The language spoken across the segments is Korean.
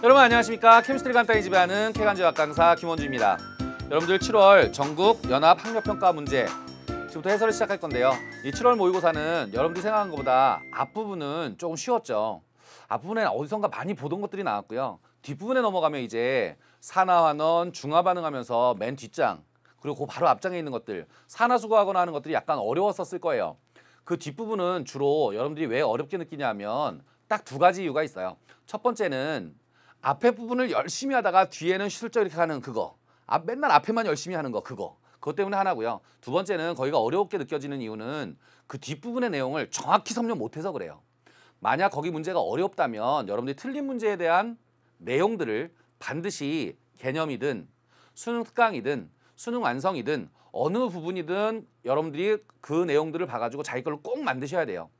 여러분 안녕하십니까. 케미스트리 간단히 지배하는 K간지학 강사 김원주입니다. 여러분들 7월 전국 연합 학력평가 문제 지금부터 해설을 시작할 건데요. 이 7월 모의고사는 여러분들이 생각한 것보다 앞부분은 조금 쉬웠죠. 앞부분에 어디선가 많이 보던 것들이 나왔고요. 뒷부분에 넘어가면 이제 산화환원, 중화반응하면서 맨 뒷장 그리고 그 바로 앞장에 있는 것들 산화수거하거나 하는 것들이 약간 어려웠었을 거예요. 그 뒷부분은 주로 여러분들이 왜 어렵게 느끼냐 하면 딱 두 가지 이유가 있어요. 첫 번째는 앞에 부분을 열심히 하다가 뒤에는 슬쩍 이렇게 하는 그거. 맨날 앞에만 열심히 하는 거 그거. 그것 때문에 하나고요. 두 번째는 거기가 어렵게 느껴지는 이유는 그 뒷부분의 내용을 정확히 섭렵 못해서 그래요. 만약 거기 문제가 어렵다면 여러분들이 틀린 문제에 대한 내용들을 반드시 개념이든 수능 특강이든 수능 완성이든 어느 부분이든 여러분들이 그 내용들을 봐가지고 자기 걸로 꼭 만드셔야 돼요.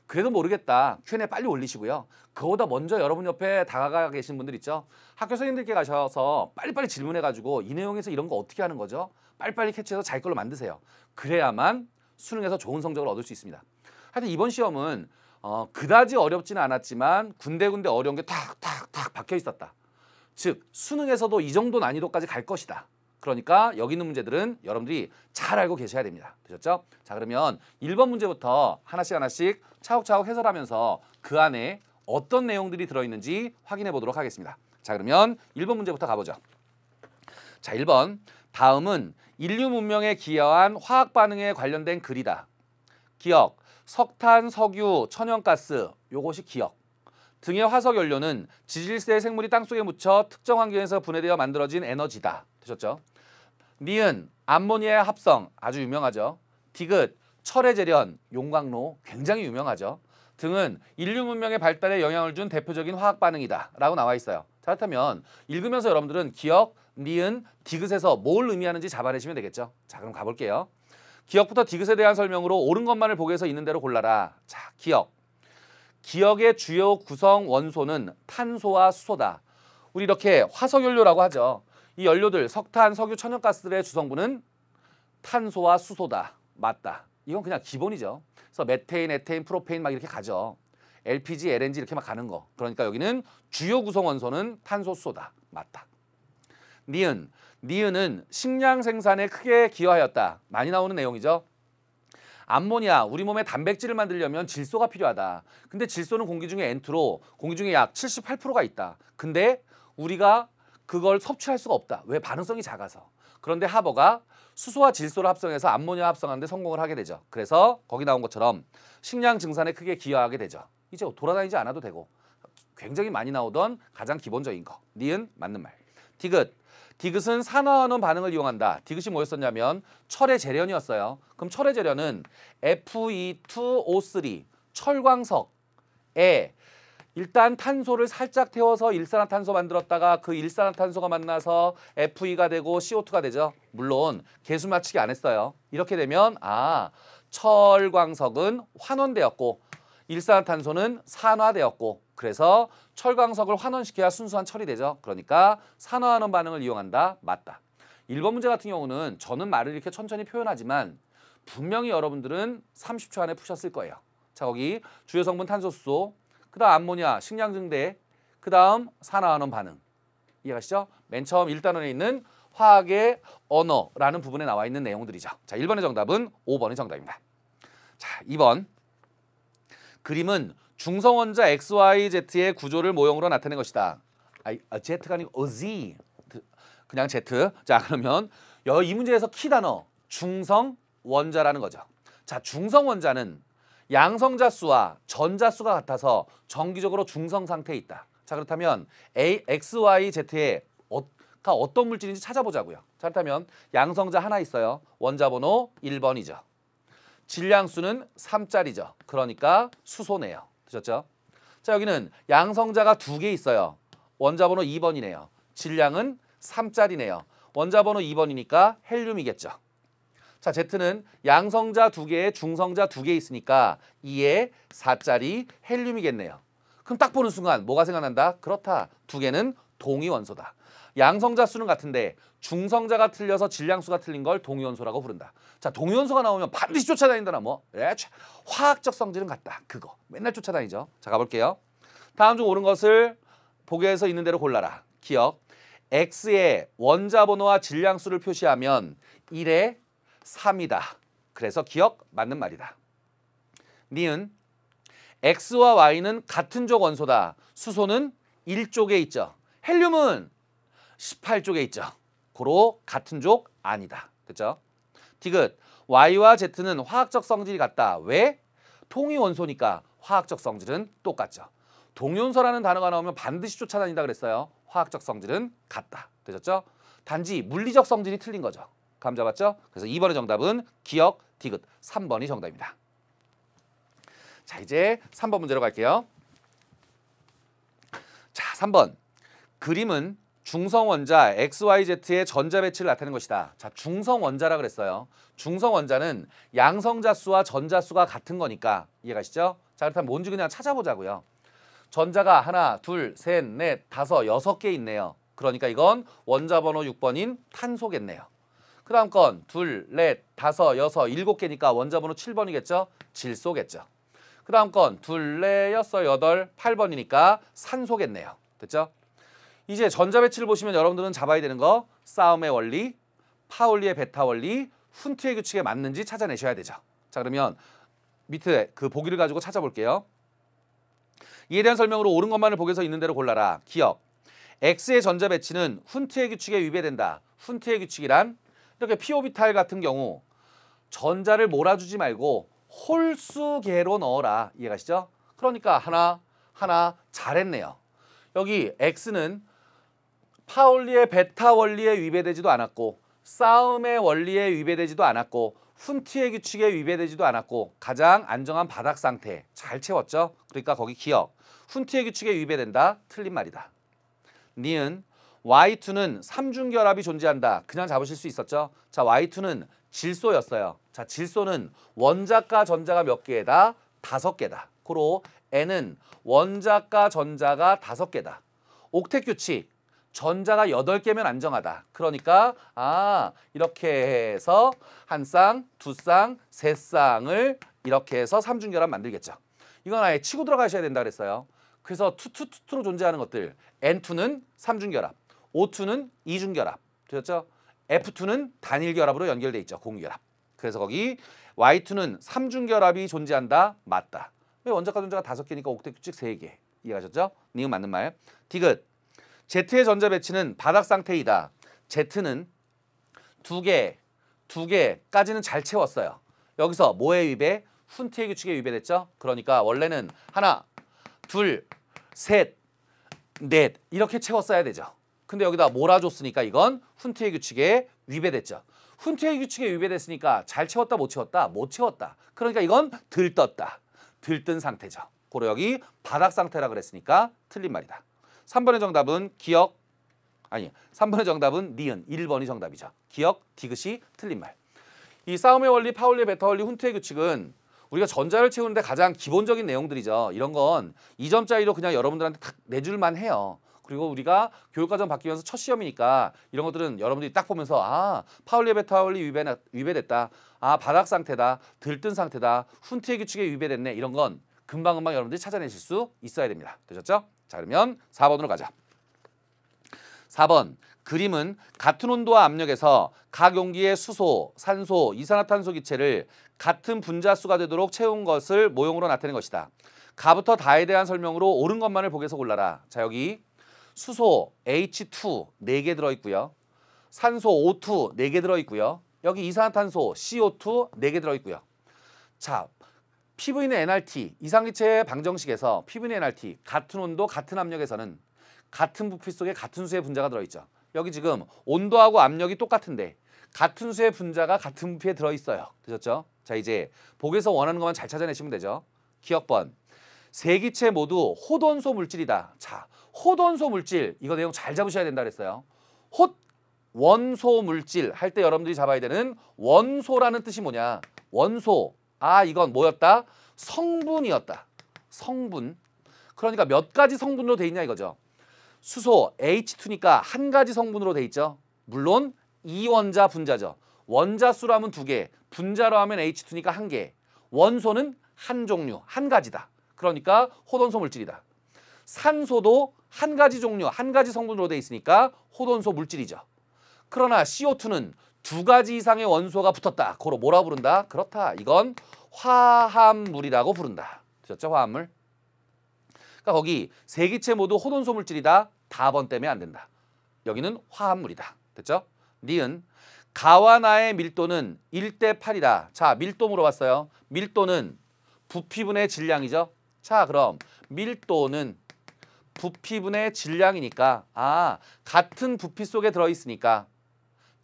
그래도 모르겠다. Q&A 빨리 올리시고요. 그거보다 먼저 여러분 옆에 다가가 계신 분들 있죠. 학교 선생님들께 가셔서 빨리빨리 질문해가지고 이 내용에서 이런 거 어떻게 하는 거죠? 빨리빨리 캐치해서 자기 걸로 만드세요. 그래야만 수능에서 좋은 성적을 얻을 수 있습니다. 하여튼 이번 시험은 그다지 어렵지는 않았지만 군데군데 어려운 게 탁탁탁 박혀 있었다. 즉 수능에서도 이 정도 난이도까지 갈 것이다. 그러니까 여기 있는 문제들은 여러분들이 잘 알고 계셔야 됩니다. 되셨죠? 자, 그러면 1번 문제부터 하나씩 차곡차곡 해설하면서 그 안에 어떤 내용들이 들어있는지 확인해 보도록 하겠습니다. 자, 그러면 1번 문제부터 가보죠. 자, 1번. 다음은 인류 문명에 기여한 화학 반응에 관련된 글이다. 기억, 석탄, 석유, 천연가스, 요것이 기억. 등의 화석 연료는 지질세의 생물이 땅속에 묻혀 특정 환경에서 분해되어 만들어진 에너지다. 되셨죠? 니은, 암모니아의 합성, 아주 유명하죠. 디귿, 철의 재련, 용광로, 굉장히 유명하죠. 등은 인류 문명의 발달에 영향을 준 대표적인 화학 반응이다 라고 나와 있어요. 자, 그렇다면 읽으면서 여러분들은 기억, 니은, 디귿에서 뭘 의미하는지 잡아내시면 되겠죠. 자, 그럼 가볼게요. 기억부터 디귿에 대한 설명으로 옳은 것만을 보고해서 있는 대로 골라라. 자, 기억. 기억의 주요 구성 원소는 탄소와 수소다. 우리 이렇게 화석연료라고 하죠. 이 연료들, 석탄, 석유, 천연가스들의 주성분은 탄소와 수소다. 맞다. 이건 그냥 기본이죠. 그래서 메테인, 에테인, 프로페인 막 이렇게 가죠. LPG, LNG 이렇게 막 가는 거. 그러니까 여기는 주요 구성 원소는 탄소, 수소다. 맞다. 니은. 니은은 식량 생산에 크게 기여하였다. 많이 나오는 내용이죠. 암모니아, 우리 몸에 단백질을 만들려면 질소가 필요하다. 근데 질소는 공기 중에 N2로 공기 중에 약 78%가 있다. 근데 우리가 그걸 섭취할 수가 없다. 왜? 반응성이 작아서. 그런데 하버가 수소와 질소를 합성해서 암모니아 합성하는 데 성공을 하게 되죠. 그래서 거기 나온 것처럼 식량 증산에 크게 기여하게 되죠. 이제 돌아다니지 않아도 되고 굉장히 많이 나오던 가장 기본적인 거. 니은 맞는 말. 디귿. 디귿은 산화환원 반응을 이용한다. 디귿이 뭐였었냐면 철의 재련이었어요. 그럼 철의 재련은 Fe2O3 철광석에 일단 탄소를 살짝 태워서 일산화탄소 만들었다가 그 일산화탄소가 만나서 Fe가 되고 CO2가 되죠. 물론 개수 맞추기 안 했어요. 이렇게 되면 철광석은 환원되었고 일산화탄소는 산화되었고 그래서 철광석을 환원시켜야 순수한 철이 되죠. 그러니까 산화환원 반응을 이용한다. 맞다. 1번 문제 같은 경우는 저는 말을 이렇게 천천히 표현하지만 분명히 여러분들은 30초 안에 푸셨을 거예요. 자, 거기 주요 성분 탄소, 수소, 그 다음 암모니아, 식량 증대, 그 다음 산화환원 반응. 이해가시죠? 맨 처음 1단원에 있는 화학의 언어라는 부분에 나와 있는 내용들이죠. 자, 1번의 정답은 5번이 정답입니다. 자, 2번. 그림은 중성원자 XYZ의 구조를 모형으로 나타낸 것이다. Z가 아니고 Z. 그냥 Z. 자, 그러면 이 문제에서 키 단어 중성원자라는 거죠. 자, 중성원자는 양성자 수와 전자 수가 같아서 정기적으로 중성 상태에 있다. 자, 그렇다면 XYZ의 어떤 물질인지 찾아보자고요. 자, 그렇다면 양성자 하나 있어요. 원자 번호 1번이죠. 질량수는 3짜리죠. 그러니까 수소네요. 되셨죠? 자, 여기는 양성자가 2개 있어요. 원자 번호 2번이네요. 질량은 3짜리네요. 원자 번호 2번이니까 헬륨이겠죠. 자, Z는 양성자 2개에 중성자 2개 있으니까 2에 4짜리 헬륨이겠네요. 그럼 딱 보는 순간 뭐가 생각난다? 그렇다. 2개는 동위원소다. 양성자 수는 같은데 중성자가 틀려서 질량수가 틀린 걸 동위원소라고 부른다. 자, 동위원소가 나오면 반드시 쫓아다닌다나 뭐? 화학적 성질은 같다. 그거. 맨날 쫓아다니죠. 자, 가볼게요. 다음 중 옳은 것을 보기에서 있는 대로 골라라. 기억. X의 원자번호와 질량수를 표시하면 1에 3이다. 그래서 기억 맞는 말이다. 니은 X와 Y는 같은 족 원소다. 수소는 1족에 있죠. 헬륨은 18족에 있죠. 고로 같은 족 아니다. 됐죠? 디귿 Y와 Z는 화학적 성질이 같다. 왜? 통이 원소니까 화학적 성질은 똑같죠. 동위원소라는 단어가 나오면 반드시 쫓아다닌다 그랬어요. 화학적 성질은 같다. 되셨죠? 단지 물리적 성질이 틀린 거죠. 감 잡았죠? 그래서 2번의 정답은 기억, 디귿, 3번이 정답입니다. 자, 이제 3번 문제로 갈게요. 자, 3번. 그림은 중성원자 XYZ의 전자 배치를 나타내는 것이다. 자, 중성원자라 그랬어요. 중성원자는 양성자수와 전자수가 같은 거니까 이해가시죠? 자, 그렇다면 뭔지 그냥 찾아보자고요. 전자가 하나, 둘, 셋, 넷, 다섯, 6개 있네요. 그러니까 이건 원자번호 6번인 탄소겠네요. 그 다음 건 둘, 넷, 다섯, 여섯, 7개니까 원자번호 7번이겠죠? 질소겠죠. 그 다음 건 둘, 넷, 여섯, 여덟, 8번이니까 산소겠네요. 됐죠? 이제 전자 배치를 보시면 여러분들은 잡아야 되는 거 싸움의 원리, 파울리의 베타 원리, 훈트의 규칙에 맞는지 찾아내셔야 되죠. 자, 그러면 밑에 그 보기를 가지고 찾아볼게요. 이에 대한 설명으로 옳은 것만을 보기에서 있는 대로 골라라. 기억. X의 전자 배치는 훈트의 규칙에 위배된다. 훈트의 규칙이란 이렇게 피오비탈 같은 경우 전자를 몰아주지 말고 홀수계로 넣어라. 이해가시죠? 그러니까 하나 잘했네요. 여기 X는 파울리의 베타 원리에 위배되지도 않았고 싸움의 원리에 위배되지도 않았고 훈트의 규칙에 위배되지도 않았고 가장 안정한 바닥 상태 잘 채웠죠? 그러니까 거기 기억. 훈트의 규칙에 위배된다. 틀린 말이다. 니은 Y2는 삼중결합이 존재한다. 그냥 잡으실 수 있었죠? 자, Y2는 질소였어요. 자, 질소는 원자과 전자가 몇 개다? 5개다. 고로 N은 원자과 전자가 5개다. 옥텟 규칙. 전자가 8개면 안정하다. 그러니까 이렇게 해서 한 쌍, 두 쌍, 세 쌍을 이렇게 해서 삼중결합 만들겠죠. 이건 아예 치고 들어가셔야 된다 그랬어요. 그래서 2,2,2,2로 존재하는 것들 N2는 삼중결합, O2는 이중결합. 되셨죠? F2는 단일결합으로 연결돼 있죠. 공유결합. 그래서 거기 Y2는 삼중결합이 존재한다. 맞다. 왜 원자과 전자가 5개니까 옥텟 규칙 3개. 이해가셨죠? 니은 맞는 말. 디귿. Z의 전자 배치는 바닥 상태이다. Z는 2개까지는 잘 채웠어요. 여기서 뭐에 위배? 훈트의 규칙에 위배됐죠? 그러니까 원래는 하나, 둘, 셋, 넷 이렇게 채웠어야 되죠. 근데 여기다 몰아줬으니까 이건 훈트의 규칙에 위배됐죠. 훈트의 규칙에 위배됐으니까 잘 채웠다 못 채웠다? 못 채웠다. 그러니까 이건 들떴다. 들뜬 상태죠. 고로 여기 바닥 상태라 그랬으니까 틀린 말이다. 3번의 정답은 기억, 3번의 정답은 니은, 1번이 정답이죠. 기억, 디귿이 틀린 말. 이 싸움의 원리, 파울리의 베타 원리, 훈트의 규칙은 우리가 전자를 채우는데 가장 기본적인 내용들이죠. 이런 건 2점짜리로 그냥 여러분들한테 탁 내줄만 해요. 그리고 우리가 교육과정 바뀌면서 첫 시험이니까 이런 것들은 여러분들이 딱 보면서 파울리의 베타 원리 위배됐다. 바닥 상태다. 들뜬 상태다. 훈트의 규칙에 위배됐네. 이런 건 금방금방 여러분들이 찾아내실 수 있어야 됩니다. 되셨죠? 자, 그러면 4번으로 가자. 4번. 그림은 같은 온도와 압력에서 각 용기의 수소, 산소, 이산화탄소 기체를 같은 분자수가 되도록 채운 것을 모형으로 나타낸 것이다. 가부터 다에 대한 설명으로 옳은 것만을 보기에서 골라라. 자, 여기 수소 H2 4개 들어있고요. 산소 O2 4개 들어있고요. 여기 이산화탄소 CO2 4개 들어있고요. 자, PV는 nRT, 이상기체의 방정식에서 PV는 nRT, 같은 온도, 같은 압력에서는 같은 부피 속에 같은 수의 분자가 들어있죠. 여기 지금 온도하고 압력이 똑같은데 같은 수의 분자가 같은 부피에 들어있어요. 되셨죠? 자, 이제 보기에서 원하는 것만 잘 찾아내시면 되죠. 기억번. 세 기체 모두 호돈소 물질이다. 자, 호돈소 물질, 이거 내용 잘 잡으셔야 된다 그랬어요. 원소 물질 할 때 여러분들이 잡아야 되는 원소라는 뜻이 뭐냐? 원소. 이건 뭐였다? 성분이었다. 성분. 그러니까 몇 가지 성분으로 돼 있냐 이거죠. 수소 H2니까 한 가지 성분으로 돼 있죠. 물론 이원자 분자죠. 원자수로 하면 2개, 분자로 하면 H2니까 1개. 원소는 한 종류, 한 가지다. 그러니까 호돈소 물질이다. 산소도 한 가지 종류, 한 가지 성분으로 돼 있으니까 호돈소 물질이죠. 그러나 CO2는 두 가지 이상의 원소가 붙었다. 그걸 뭐라 부른다? 그렇다. 이건 화합물이라고 부른다. 되셨죠? 화합물. 그러니까 거기 세 기체 모두 호돈소 물질이다. 답은 때문에 안 된다. 여기는 화합물이다. 됐죠? 니은 가와 나의 밀도는 1대 8이다. 자, 밀도 물어봤어요. 밀도는 부피분의 질량이죠. 자, 그럼 밀도는 부피분의 질량이니까 같은 부피 속에 들어있으니까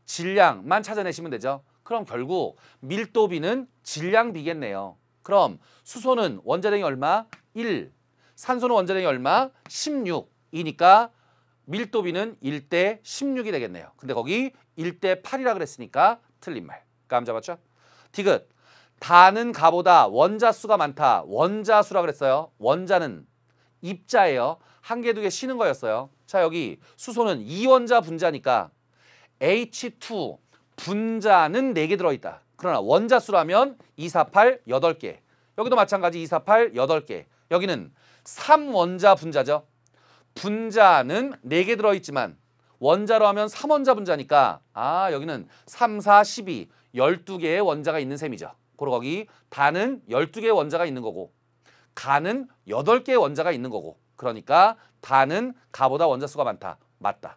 질량만 찾아내시면 되죠. 그럼 결국 밀도비는 질량비겠네요. 그럼 수소는 원자량이 얼마? 1. 산소는 원자량이 얼마? 16이니까 밀도비는 1대 16이 되겠네요. 근데 거기 1대 8이라 그랬으니까 틀린 말. 감 잡았죠? 디귿. 다는 가보다 원자수가 많다. 원자수라 그랬어요. 원자는 입자예요. 한 개, 두 개 쉬는 거였어요. 자, 여기 수소는 2원자 분자니까 H2 분자는 4개 들어있다. 그러나 원자수라면 2, 4, 8, 8개. 여기도 마찬가지 2, 4, 8, 8개. 여기는 3원자 분자죠. 분자는 4개 들어있지만 원자로 하면 3원자 분자니까 여기는 3, 4, 12, 12개의 원자가 있는 셈이죠. 그리고 거기 다는 12개의 원자가 있는 거고 가는 8개의 원자가 있는 거고 그러니까 다는 가보다 원자수가 많다. 맞다.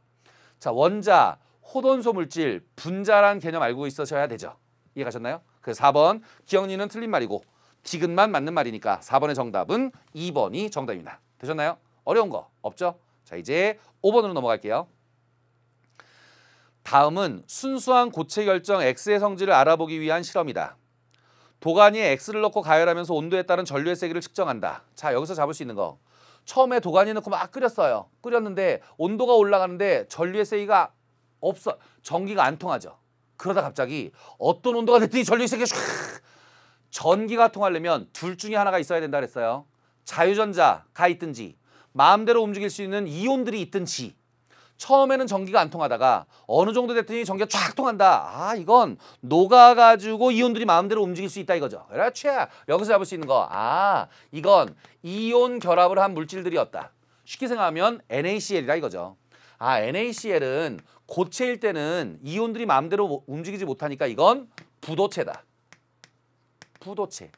자, 원자, 호돈소 물질, 분자란 개념 알고 있으셔야 되죠. 이해가셨나요? 그래서 4번 기억니는 틀린 말이고 디귿만 맞는 말이니까 4번의 정답은 2번이 정답입니다. 되셨나요? 어려운 거 없죠? 자, 이제 5번으로 넘어갈게요. 다음은 순수한 고체 결정 X의 성질을 알아보기 위한 실험이다. 도가니에 X를 넣고 가열하면서 온도에 따른 전류의 세기를 측정한다. 자, 여기서 잡을 수 있는 거. 처음에 도가니 넣고 막 끓였어요. 끓였는데 온도가 올라가는데 전류의 세기가 없어. 전기가 안 통하죠. 그러다 갑자기 어떤 온도가 됐더니 전류의 세기가 슉! 전기가 통하려면 둘 중에 하나가 있어야 된다 그랬어요. 자유전자가 있든지 마음대로 움직일 수 있는 이온들이 있든지. 처음에는 전기가 안 통하다가 어느 정도 됐더니 전기가 쫙 통한다. 이건 녹아가지고 이온들이 마음대로 움직일 수 있다 이거죠. 그렇지. 여기서 잡을 수 있는 거. 이건 이온 결합을 한 물질들이었다. 쉽게 생각하면 NaCl이라 이거죠. NaCl은 고체일 때는 이온들이 마음대로 움직이지 못하니까 이건 부도체다. 부도체.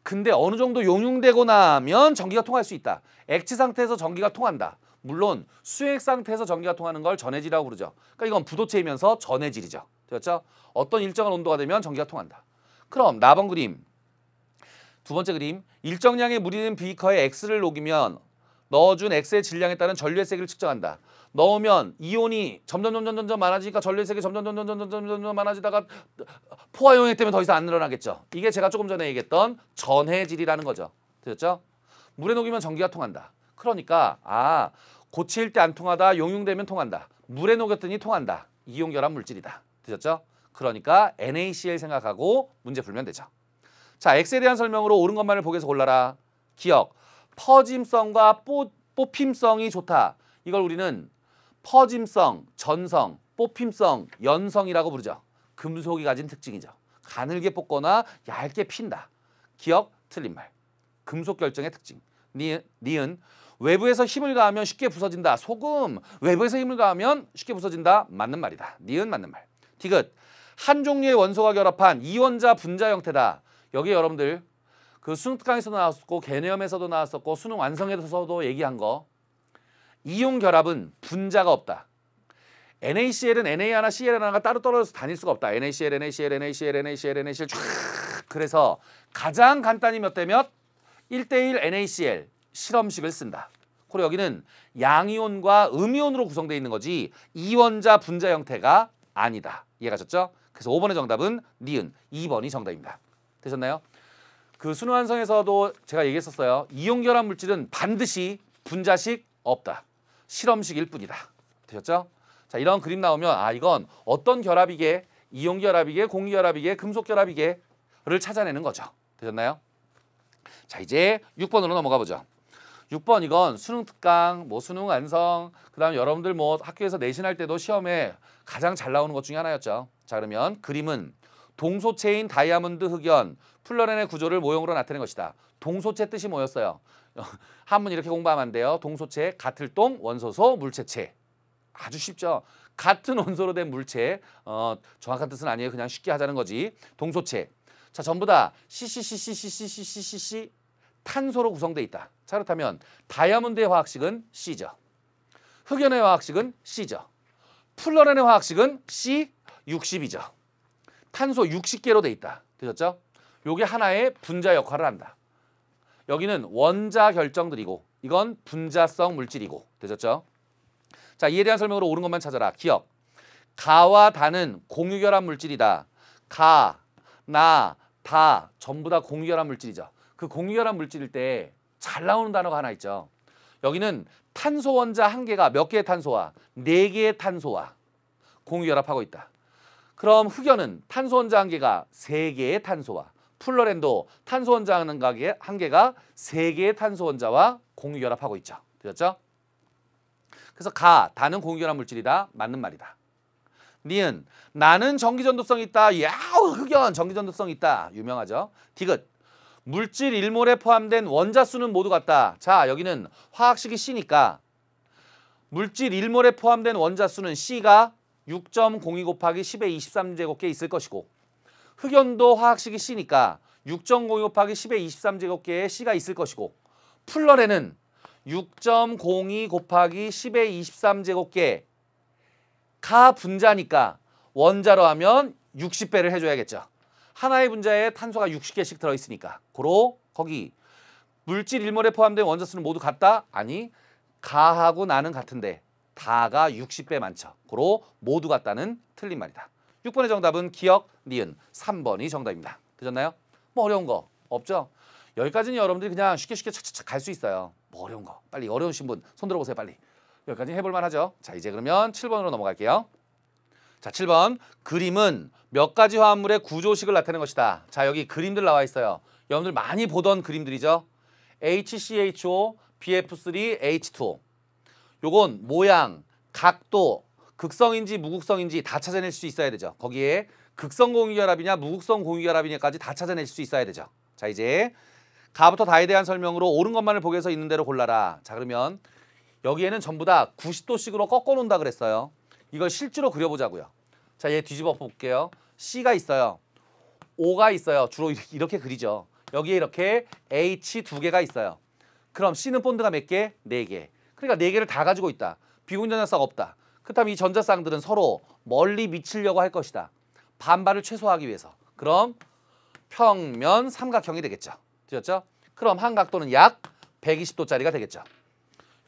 근데 어느 정도 용융되고 나면 전기가 통할 수 있다. 액체 상태에서 전기가 통한다. 물론 수액 상태에서 전기가 통하는 걸 전해질이라고 부르죠. 그러니까 이건 부도체이면서 전해질이죠. 됐죠? 어떤 일정한 온도가 되면 전기가 통한다. 그럼 나번 그림, 두 번째 그림. 일정량의 물이 든 비커에 X를 녹이면 넣어준 X의 질량에 따른 전류의 세기를 측정한다. 넣으면 이온이 점점 많아지니까 전류의 세기 점점 많아지다가 포화 용액 때문에 더 이상 안 늘어나겠죠. 이게 제가 조금 전에 얘기했던 전해질이라는 거죠. 됐죠? 물에 녹이면 전기가 통한다. 그러니까 고체일 때 안 통하다 용융되면 통한다. 물에 녹였더니 통한다. 이온 결합 물질이다. 되셨죠? 그러니까 NaCl 생각하고 문제 풀면 되죠. 자, X에 대한 설명으로 옳은 것만을 보기에서 골라라. 기억. 퍼짐성과 뽑힘성이 좋다. 이걸 우리는 퍼짐성, 전성, 뽑힘성, 연성이라고 부르죠. 금속이 가진 특징이죠. 가늘게 뽑거나 얇게 핀다. 기억, 틀린 말. 금속 결정의 특징. 니은 외부에서 힘을 가하면 쉽게 부서진다. 소금. 외부에서 힘을 가하면 쉽게 부서진다. 맞는 말이다. 니은 맞는 말. 디귿. 한 종류의 원소가 결합한 이원자 분자 형태다. 여기 여러분들 그 수능 특강에서도 나왔었고 개념에서도 나왔었고 수능 완성에서도 얘기한 거. 이온 결합은 분자가 없다. NaCl은 Na 하나, Cl 하나가 따로 떨어져서 다닐 수가 없다. NaCl, NaCl, NaCl, NaCl, NaCl 쫙. 그래서 가장 간단히 몇 대 몇? 1대1 NaCl 실험식을 쓴다. 그리고 여기는 양이온과 음이온으로 구성되어 있는 거지 이원자 분자 형태가 아니다. 이해가셨죠? 그래서 5번의 정답은 니은, 2번이 정답입니다. 되셨나요? 그 수능 완성에서도 제가 얘기했었어요. 이온 결합 물질은 반드시 분자식 없다. 실험식일 뿐이다. 되셨죠? 자, 이런 그림 나오면 이건 어떤 결합이게, 이온 결합이게, 공기 결합이게, 금속 결합이게를 찾아내는 거죠. 되셨나요? 자, 이제 6번으로 넘어가 보죠. 6번 이건 수능 특강, 수능 완성, 그다음 여러분들 학교에서 내신할 때도 시험에 가장 잘 나오는 것 중에 하나였죠. 자, 그러면 그림은 동소체인 다이아몬드 흑연, 플러렌의 구조를 모형으로 나타낸 것이다. 동소체 뜻이 뭐였어요? 한문 이렇게 공부하면 안 돼요. 동소체, 같을 동, 원소소, 물체체. 아주 쉽죠. 같은 원소로 된 물체. 정확한 뜻은 아니에요. 그냥 쉽게 하자는 거지. 동소체. 자, 전부 다 CCCCCCCCC 탄소로 구성되어 있다. 자, 그렇다면 다이아몬드의 화학식은 C죠. 흑연의 화학식은 C죠. 플러렌의 화학식은 C60이죠. 탄소 60개로 돼 있다. 되셨죠? 요게 하나의 분자 역할을 한다. 여기는 원자 결정들이고 이건 분자성 물질이고. 되셨죠? 자, 이에 대한 설명으로 옳은 것만 찾아라. 기억. 가와 다는 공유결합 물질이다. 가, 나, 다 전부 다 공유결합 물질이죠. 그 공유결합 물질일 때 잘 나오는 단어가 하나 있죠. 여기는 탄소 원자 한 개가 몇 개의 탄소와 4개의 탄소와 공유결합하고 있다. 그럼 흑연은 탄소 원자 한 개가 3개의 탄소와 플러렌도 탄소 원자 한 개가 3개의 탄소 원자와 공유결합하고 있죠. 되셨죠? 그래서 가, 다는 공유결합 물질이다. 맞는 말이다. 니은, 나는 전기전도성이 있다. 야우, 흑연 전기전도성이 있다. 유명하죠. 디귿, 물질 1몰에 포함된 원자 수는 모두 같다. 자, 여기는 화학식이 C니까 물질 1몰에 포함된 원자 수는 C가 6.02 곱하기 10의 23제곱개 있을 것이고 흑연도 화학식이 C니까 6.02 곱하기 10의 23제곱개의 C가 있을 것이고 플러렌은 6.02 곱하기 10의 23제곱개 가 분자니까 원자로 하면 60배를 해줘야겠죠. 하나의 분자에 탄소가 60개씩 들어있으니까 고로 거기 물질 1몰에 포함된 원자 수는 모두 같다? 아니, 가하고 나는 같은데 다가 60배 많죠. 고로 모두 같다는 틀린 말이다. 6번의 정답은 기억, 니은 3번이 정답입니다. 되셨나요? 뭐 어려운 거 없죠? 여기까지는 여러분들이 그냥 쉽게 착착착 갈 수 있어요. 뭐 어려운 거 빨리 어려우신 분 손 들어보세요. 빨리. 여기까지 해볼 만하죠. 자, 이제 그러면 7번으로 넘어갈게요. 자, 7번. 그림은 몇 가지 화합물의 구조식을 나타내는 것이다. 자, 여기 그림들 나와 있어요. 여러분들 많이 보던 그림들이죠. HCHO, BF3, H2O. 요건 모양, 각도, 극성인지 무극성인지 다 찾아낼 수 있어야 되죠. 거기에 극성 공유결합이냐 무극성 공유결합이냐까지 다 찾아낼 수 있어야 되죠. 자, 이제 가부터 다에 대한 설명으로 옳은 것만을 보기 위해서 있는 대로 골라라. 자, 그러면 여기에는 전부 다 90도씩으로 꺾어 놓는다 그랬어요. 이걸 실제로 그려보자고요. 자, 얘 뒤집어 볼게요. C가 있어요. O가 있어요. 주로 이렇게 그리죠. 여기에 이렇게 H 2개가 있어요. 그럼 C는 본드가 몇 개? 4개. 그러니까 4개를 다 가지고 있다. 비공전자쌍 없다. 그렇다면 이 전자쌍들은 서로 멀리 미치려고 할 것이다. 반발을 최소화하기 위해서. 그럼 평면 삼각형이 되겠죠. 되셨죠? 그럼 한 각도는 약 120도짜리가 되겠죠.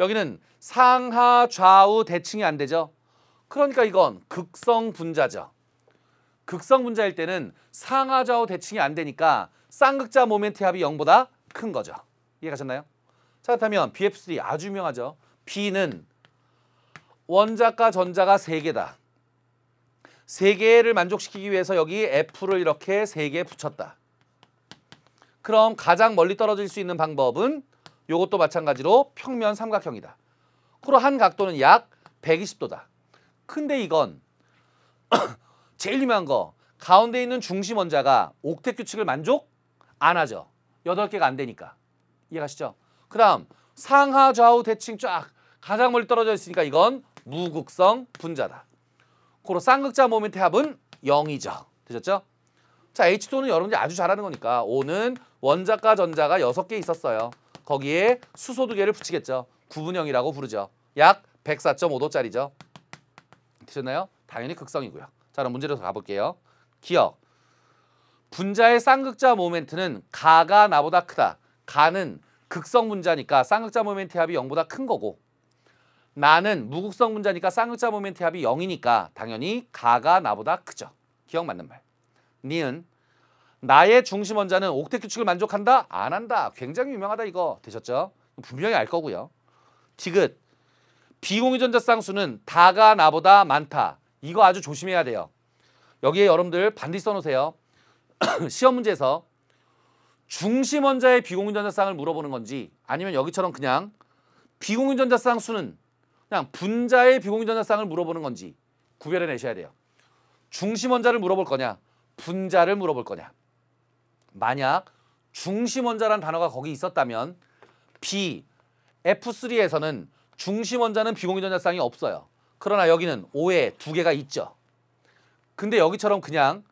여기는 상하 좌우 대칭이 안 되죠. 그러니까 이건 극성 분자죠. 극성 분자일 때는 상하 좌우 대칭이 안 되니까 쌍극자 모멘트 합이 0보다 큰 거죠. 이해가셨나요? 자, 그렇다면 BF3 아주 유명하죠. B는 원자과 전자가 3개다. 3개를 만족시키기 위해서 여기 F를 이렇게 3개 붙였다. 그럼 가장 멀리 떨어질 수 있는 방법은 이것도 마찬가지로 평면 삼각형이다. 그럼 한 각도는 약 120도다. 근데 이건 제일 유명한 거 가운데 있는 중심 원자가 옥텟 규칙을 만족 안 하죠. 8개가 안 되니까. 이해가시죠? 그 다음 상하 좌우 대칭 쫙 가장 멀리 떨어져 있으니까 이건 무극성 분자다. 고로 쌍극자 모멘트 합은 0이죠. 되셨죠? 자, H2O는 여러분들이 아주 잘 아는 거니까 O는 원자과 전자가 6개 있었어요. 거기에 수소 2개를 붙이겠죠. 구분형이라고 부르죠. 약 104.5도짜리죠. 되셨나요? 당연히 극성이고요. 자, 그럼 문제로 가볼게요. 기억. 분자의 쌍극자 모멘트는 가가 나보다 크다. 가는 극성 분자니까 쌍극자 모멘트 합이 0보다 큰 거고 나는 무극성 분자니까 쌍극자 모멘트 합이 0이니까 당연히 가가 나보다 크죠. 기억 맞는 말. 니은 나의 중심 원자는 옥텟 규칙을 만족한다? 안 한다. 굉장히 유명하다 이거. 되셨죠? 분명히 알 거고요. 디귿. 비공유 전자 쌍수는 다가 나보다 많다. 이거 아주 조심해야 돼요. 여기에 여러분들 반드시 써놓으세요. 시험 문제에서 중심 원자의 비공유 전자 쌍을 물어보는 건지 아니면 여기처럼 그냥 비공유 전자 쌍수는 그냥 분자의 비공유 전자 쌍을 물어보는 건지 구별해 내셔야 돼요. 중심 원자를 물어볼 거냐 분자를 물어볼 거냐. 만약 중심 원자란 단어가 거기 있었다면 B, F3에서는 중심 원자는 비공유 전자쌍이 없어요. 그러나 여기는 O에 2개가 있죠. 근데 여기처럼 그냥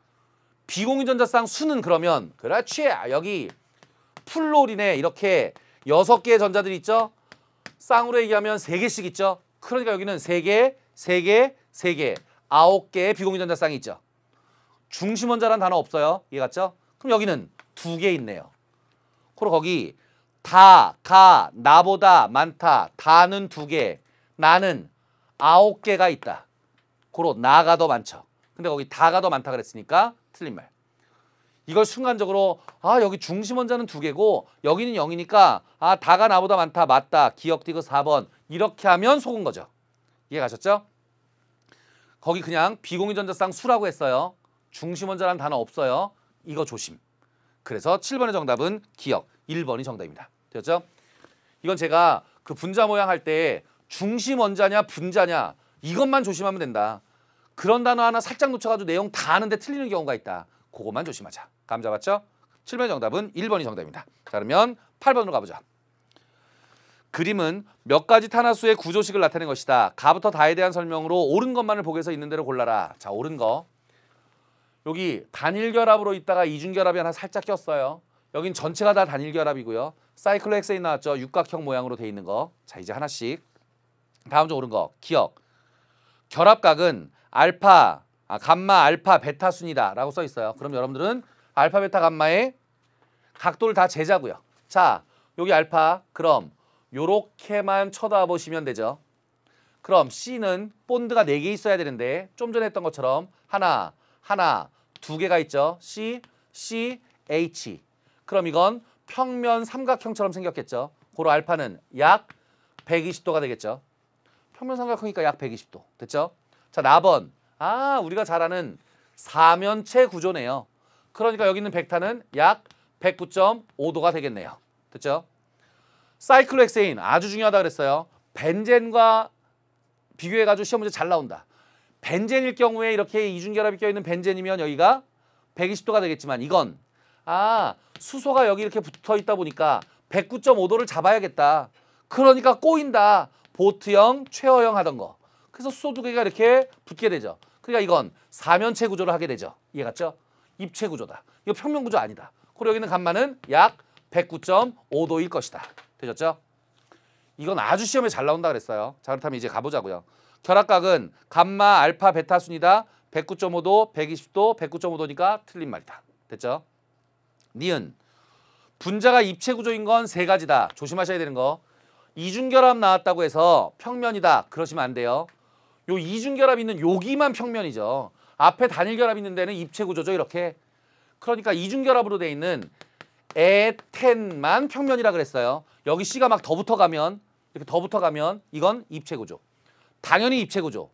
비공유 전자쌍 수는 그러면 그렇지 여기 플로린에 이렇게 6개의 전자들이 있죠. 쌍으로 얘기하면 3개씩 있죠. 그러니까 여기는 3개, 3개, 3개 9개의 비공유 전자쌍이 있죠. 중심 원자란 단어 없어요. 이해 갔죠? 그럼 여기는 2개 있네요. 그리고 거기 다, 가, 나보다 많다. 다는 2개, 나는 9개가 있다. 고로 나가 더 많죠. 근데 거기 다가 더 많다 그랬으니까 틀린 말. 이걸 순간적으로 여기 중심 원자는 2개고 여기는 0이니까 다가 나보다 많다. 맞다. 기억 디귿 4번. 이렇게 하면 속은 거죠. 이해 가셨죠? 거기 그냥 비공유 전자쌍 수라고 했어요. 중심 원자라는 단어 없어요. 이거 조심. 그래서 7번의 정답은 기억, 1번이 정답입니다. 되었죠? 이건 제가 그 분자 모양 할 때 중심 원자냐 분자냐 이것만 조심하면 된다. 그런 단어 하나 살짝 놓쳐가지고 내용 다 아는데 틀리는 경우가 있다. 그것만 조심하자. 감 잡았죠? 7번의 정답은 1번이 정답입니다. 자, 그러면 8번으로 가보자. 그림은 몇 가지 탄화수의 구조식을 나타낸 것이다. 가부터 다에 대한 설명으로 옳은 것만을 보고서 있는 대로 골라라. 자, 옳은 거. 여기 단일결합으로 있다가 이중결합이 하나 살짝 꼈어요. 여긴 전체가 다 단일결합이고요. 사이클로헥세인 나왔죠. 육각형 모양으로 돼 있는 거. 자, 이제 하나씩. 다음 좀 옳은 거. 기억. 결합각은 감마, 알파, 베타 순이다 라고 써 있어요. 그럼 여러분들은 알파, 베타, 감마의 각도를 다 재자고요. 자, 여기 알파. 그럼 요렇게만 쳐다보시면 되죠. 그럼 C는 본드가 4개 있어야 되는데 좀 전에 했던 것처럼 하나, 2개가 있죠. C, H. 그럼 이건 평면 삼각형처럼 생겼겠죠. 고로 알파는 약 120도가 되겠죠. 평면 삼각형이니까 약 120도. 됐죠? 자, 나번. 우리가 잘 아는 사면체 구조네요. 그러니까 여기 있는 벡타는 약 109.5도가 되겠네요. 됐죠? 사이클로헥세인 아주 중요하다 그랬어요. 벤젠과 비교해가지고 시험 문제 잘 나온다. 벤젠일 경우에 이렇게 이중결합이 껴있는 벤젠이면 여기가 120도가 되겠지만 이건 수소가 여기 이렇게 붙어 있다 보니까 109.5도를 잡아야겠다. 그러니까 꼬인다. 보트형, 최어형 하던 거. 그래서 수소 2개가 이렇게 붙게 되죠. 그러니까 이건 사면체 구조를 하게 되죠. 이해 갔죠? 입체 구조다. 이거 평면 구조 아니다. 그리고 여기는 감마는 약 109.5도일 것이다. 되셨죠? 이건 아주 시험에 잘 나온다 그랬어요. 자, 그렇다면 이제 가보자고요. 결합각은 감마, 알파, 베타 순이다. 109.5도, 120도, 109.5도니까 틀린 말이다. 됐죠? 니은. 분자가 입체 구조인 건 3가지다. 조심하셔야 되는 거. 이중결합 나왔다고 해서 평면이다. 그러시면 안 돼요. 요 이중결합 있는 여기만 평면이죠. 앞에 단일결합 있는 데는 입체 구조죠. 이렇게. 그러니까 이중결합으로 돼 있는 에텐만 평면이라 그랬어요. 여기 C가 막 더 붙어가면 이렇게 더 붙어가면 이건 입체 구조. 당연히 입체 구조.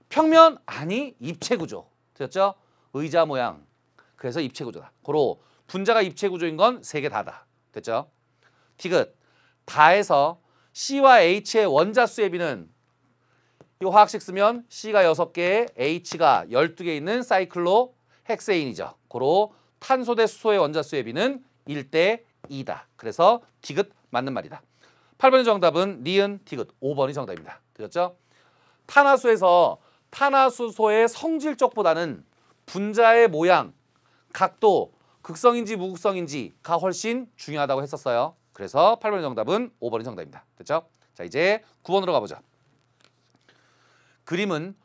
평면 아니 입체 구조. 됐죠? 의자 모양. 그래서 입체 구조다. 고로 분자가 입체 구조인 건 3개 다다. 됐죠? 디귿. 다에서 C와 H의 원자 수의 비는 이 화학식 쓰면 C가 6개, H가 12개 있는 사이클로 헥세인이죠. 고로 탄소 대 수소의 원자 수의 비는 1대 2다. 그래서 디귿 맞는 말이다. 8번의 정답은 니은 디귿 5번이 정답입니다. 되셨죠? 탄화수에서 탄화수소의 성질 쪽보다는 분자의 모양, 각도, 극성인지 무극성인지가 훨씬 중요하다고 했었어요. 그래서 8번의 정답은 5번이 정답입니다. 됐죠? 자, 이제 9번으로 가보자. 그림은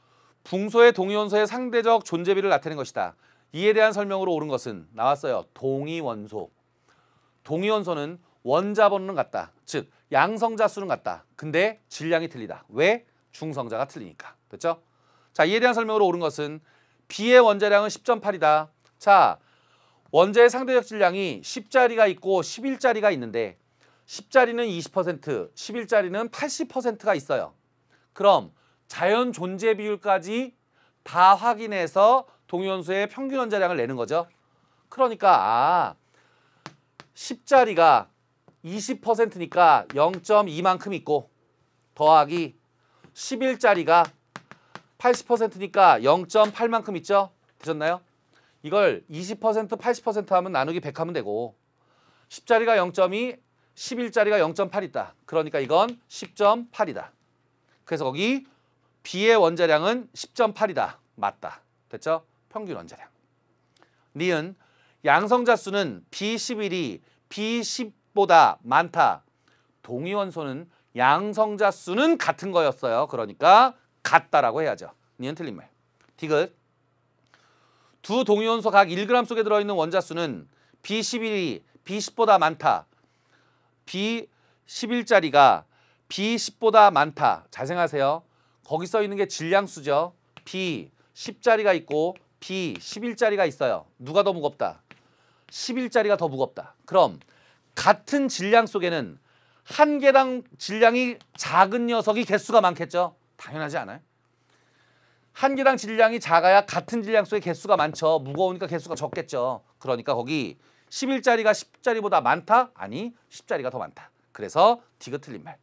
붕소의 동위원소의 상대적 존재비를 나타낸 것이다. 이에 대한 설명으로 옳은 것은 나왔어요. 동위원소. 동위원소는 원자 번호는 같다. 즉 양성자 수는 같다. 근데 질량이 틀리다. 왜? 중성자가 틀리니까. 됐죠? 자, 이에 대한 설명으로 옳은 것은 B의 원자량은 10.8이다. 자, 원자의 상대적 질량이 10짜리가 있고 11짜리가 있는데 10짜리는 20%, 11짜리는 80%가 있어요. 그럼 자연 존재 비율까지 다 확인해서 동위원소의 평균 원자량을 내는 거죠. 그러니까 10짜리가 20%니까 0.2만큼 있고 더하기 11짜리가 80%니까 0.8만큼 있죠. 되셨나요? 이걸 20%, 80% 하면 나누기 100 하면 되고 10짜리가 0.2, 11짜리가 0.8 있다. 그러니까 이건 10.8이다. 그래서 거기 B의 원자량은 10.8이다. 맞다. 됐죠? 평균 원자량. 니은 양성자 수는 B11이 B10보다 많다. 동위원소는 양성자 수는 같은 거였어요. 그러니까 같다라고 해야죠. 니은 틀린 말. 디귿 두 동위원소 각 1g 속에 들어있는 원자 수는 B11이 B10보다 많다. B11짜리가 B10보다 많다. 잘 생각하세요. 거기 써 있는 게 질량수죠. B10짜리가 있고 B11짜리가 있어요. 누가 더 무겁다? 11짜리가 더 무겁다. 그럼 같은 질량 속에는 한 개당 질량이 작은 녀석이 개수가 많겠죠? 당연하지 않아요? 한 개당 질량이 작아야 같은 질량 속에 개수가 많죠. 무거우니까 개수가 적겠죠. 그러니까 거기 11짜리가 10짜리보다 많다? 아니, 10짜리가 더 많다. 그래서 디귿 틀린 말.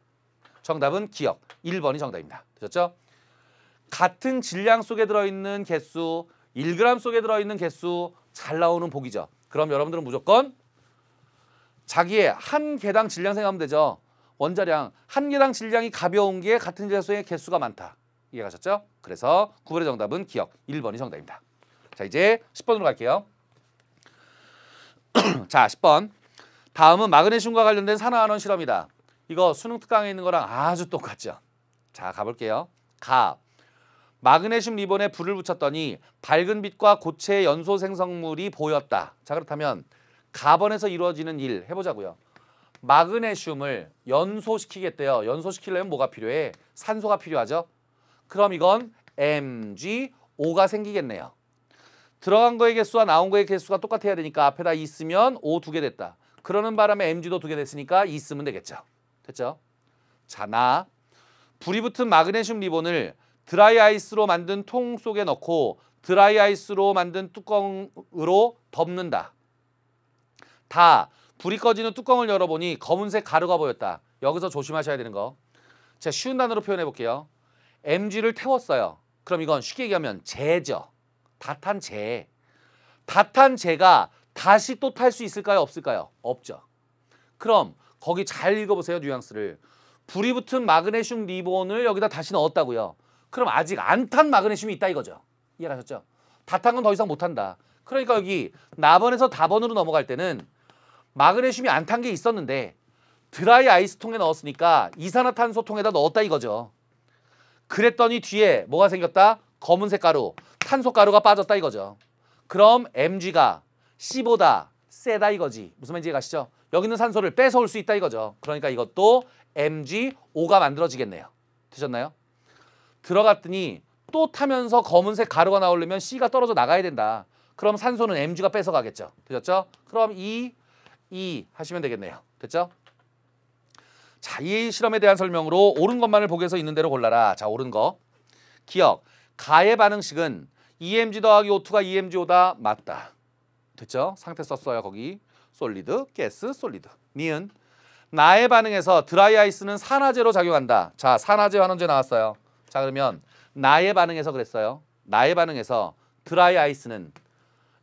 정답은 기억. 1번이 정답입니다. 되셨죠? 같은 질량 속에 들어있는 개수, 1g 속에 들어있는 개수 잘 나오는 복이죠. 그럼 여러분들은 무조건 자기의 한 개당 질량 생각하면 되죠. 원자량, 한 개당 질량이 가벼운 게 같은 질소의 개수가 많다. 이해가셨죠? 그래서 9번의 정답은 기억. 1번이 정답입니다. 자, 이제 10번으로 갈게요. 자, 10번. 다음은 마그네슘과 관련된 산화환원 실험이다. 이거 수능 특강에 있는 거랑 아주 똑같죠. 자, 가볼게요. 마그네슘 리본에 불을 붙였더니 밝은 빛과 고체의 연소 생성물이 보였다. 자, 그렇다면 가번에서 이루어지는 일 해보자고요. 마그네슘을 연소시키겠대요. 연소시키려면 뭐가 필요해? 산소가 필요하죠. 그럼 이건 MgO가 생기겠네요. 들어간 거의 개수와 나온 거의 개수가 똑같아야 되니까 앞에다 2 쓰면 O 2개 됐다. 그러는 바람에 Mg도 2개 됐으니까 2 쓰면 되겠죠. 됐죠? 자, 불이 붙은 마그네슘 리본을 드라이 아이스로 만든 통 속에 넣고 드라이 아이스로 만든 뚜껑으로 덮는다. 불이 꺼지는 뚜껑을 열어보니 검은색 가루가 보였다. 여기서 조심하셔야 되는 거. 제가 쉬운 단어로 표현해 볼게요. Mg를 태웠어요. 그럼 이건 쉽게 얘기하면 재죠. 다탄재. 다탄재가 다시 또 탈 수 있을까요? 없을까요? 없죠. 그럼 거기 잘 읽어보세요. 뉘앙스를. 불이 붙은 마그네슘 리본을 여기다 다시 넣었다고요. 그럼 아직 안 탄 마그네슘이 있다 이거죠. 이해하셨죠? 다 탄 건 더 이상 못 탄다. 그러니까 여기 나번에서 다번으로 넘어갈 때는 마그네슘이 안 탄 게 있었는데 드라이 아이스통에 넣었으니까 이산화탄소통에다 넣었다 이거죠. 그랬더니 뒤에 뭐가 생겼다? 검은색 가루, 탄소가루가 빠졌다 이거죠. 그럼 Mg가 C보다 세다 이거지. 무슨 말인지 가시죠? 여기 있는 산소를 뺏어올 수 있다 이거죠. 그러니까 이것도 MgO가 만들어지겠네요. 되셨나요? 들어갔더니 또 타면서 검은색 가루가 나오려면 C가 떨어져 나가야 된다. 그럼 산소는 Mg가 뺏어가겠죠. 되셨죠? 그럼 E 하시면 되겠네요. 됐죠? 자, 이 실험에 대한 설명으로 옳은 것만을 보기에서 있는 대로 골라라. 자, 옳은 거. 기억. 가의 반응식은 EMG 더하기 O2가 EMGO다. 맞다. 됐죠? 상태 썼어요. 거기. 솔리드, 가스, 솔리드. 니은. 나의 반응에서 드라이 아이스는 산화제로 작용한다. 자, 산화제, 환원제 나왔어요. 자, 그러면 나의 반응에서 그랬어요. 나의 반응에서 드라이 아이스는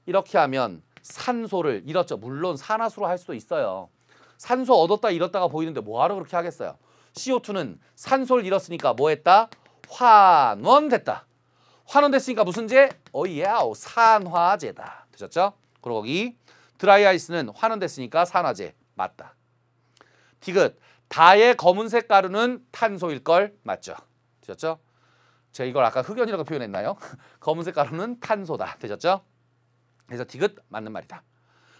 이렇게 하면 산소를 잃었죠. 물론 산화수로 할 수도 있어요. 산소 얻었다 잃었다가 보이는데 뭐하러 그렇게 하겠어요. CO2는 산소를 잃었으니까 뭐 했다? 환원됐다. 환원됐으니까 무슨 제? 산화제다. 되셨죠? 그리고 거기 드라이 아이스는 환원됐으니까 산화제. 맞다. 디귿. 다의 검은색 가루는 탄소일걸? 맞죠? 되셨죠? 제가 이걸 아까 흑연이라고 표현했나요? 검은색 가루는 탄소다. 되셨죠? 그래서 디귿 맞는 말이다.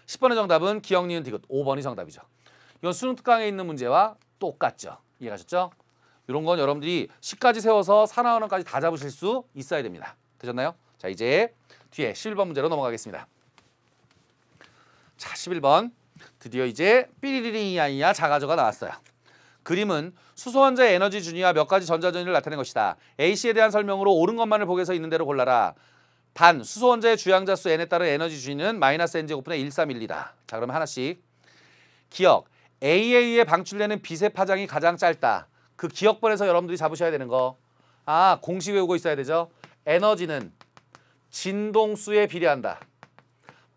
10번의 정답은 기억, 니은, 디귿. 5번이 정답이죠. 이건 수능 특강에 있는 문제와 똑같죠. 이해가셨죠? 이런 건 여러분들이 식까지 세워서 산화환원까지 다 잡으실 수 있어야 됩니다. 되셨나요? 자, 이제 뒤에 11번 문제로 넘어가겠습니다. 자, 11번. 드디어 이제 삐리리리야이야 자가저가 나왔어요. 그림은 수소 원자의 에너지 준위와 몇 가지 전자전위를 나타낸 것이다. A씨에 대한 설명으로 옳은 것만을 보기에서 있는 대로 골라라. 단 수소 원자의 주양자 수 n에 따른 에너지 준위는 마이너스 n제곱분의 1312다. 자, 그러면 하나씩. 기억. A에 의해 방출되는 빛의 파장이 가장 짧다. 그 기억번에서 여러분들이 잡으셔야 되는 거. 공식 외우고 있어야 되죠. 에너지는 진동수에 비례한다.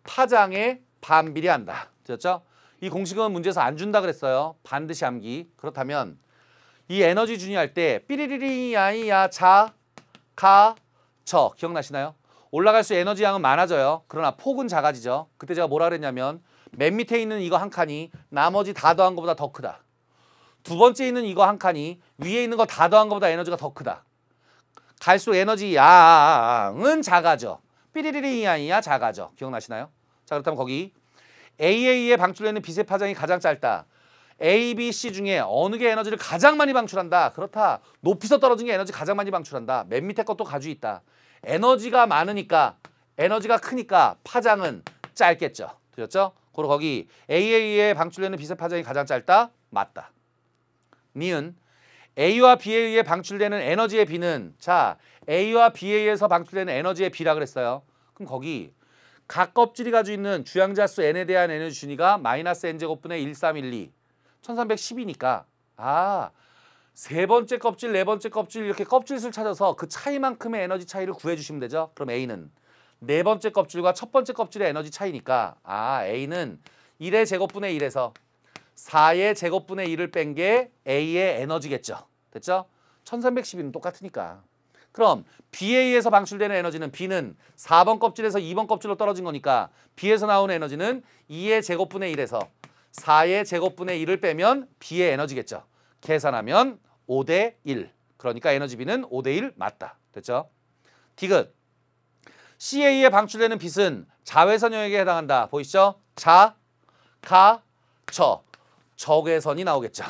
파장에 반비례한다. 됐죠? 이 공식은 문제에서 안 준다 그랬어요. 반드시 암기. 그렇다면 이 에너지 준위할 때 삐리리리 야이야 자, 가, 저 기억나시나요? 올라갈수록 에너지 양은 많아져요. 그러나 폭은 작아지죠. 그때 제가 뭐라 그랬냐면 맨 밑에 있는 이거 한 칸이 나머지 다 더한 것보다 더 크다. 두 번째 있는 이거 한 칸이 위에 있는 거 다 더한 것보다 에너지가 더 크다. 갈수록 에너지 양은 작아져. 삐리리리 야이야 작아져. 기억나시나요? 자, 그렇다면 거기 AA에 방출되는 빛의 파장이 가장 짧다. A, B, C 중에 어느 게 에너지를 가장 많이 방출한다. 그렇다. 높이서 떨어진 게 에너지 가장 많이 방출한다. 맨 밑에 것도 가지고 있다. 에너지가 많으니까, 에너지가 크니까 파장은 짧겠죠. 되셨죠? 그리고 거기 AA에 방출되는 빛의 파장이 가장 짧다. 맞다. 니은 A와 B에 의해 방출되는 에너지의 비는, 자, A와 B에 의해서 방출되는 에너지의 비라 그랬어요. 그럼 거기 각 껍질이 가지고 있는 주양자수 n에 대한 에너지 준위가 마이너스 n제곱분의 1312 1310이니까 세 번째 껍질, 네 번째 껍질 이렇게 껍질수를 찾아서 그 차이만큼의 에너지 차이를 구해주시면 되죠. 그럼 A는 네 번째 껍질과 첫 번째 껍질의 에너지 차이니까 A는 1의 제곱분의 1에서 4의 제곱분의 1을 뺀 게 A의 에너지겠죠. 됐죠? 1312는 똑같으니까. 그럼 B에 의해서 방출되는 에너지는 B는 4번 껍질에서 2번 껍질로 떨어진 거니까 B에서 나오는 에너지는 2의 제곱분의 1에서 4의 제곱분의 1을 빼면 B의 에너지겠죠. 계산하면 5대 1. 그러니까 에너지 B는 5대 1 맞다. 됐죠? 디귿. C에 의해 방출되는 빛은 자외선 영역에 해당한다. 보이시죠? 자, 가, 저. 적외선이 나오겠죠.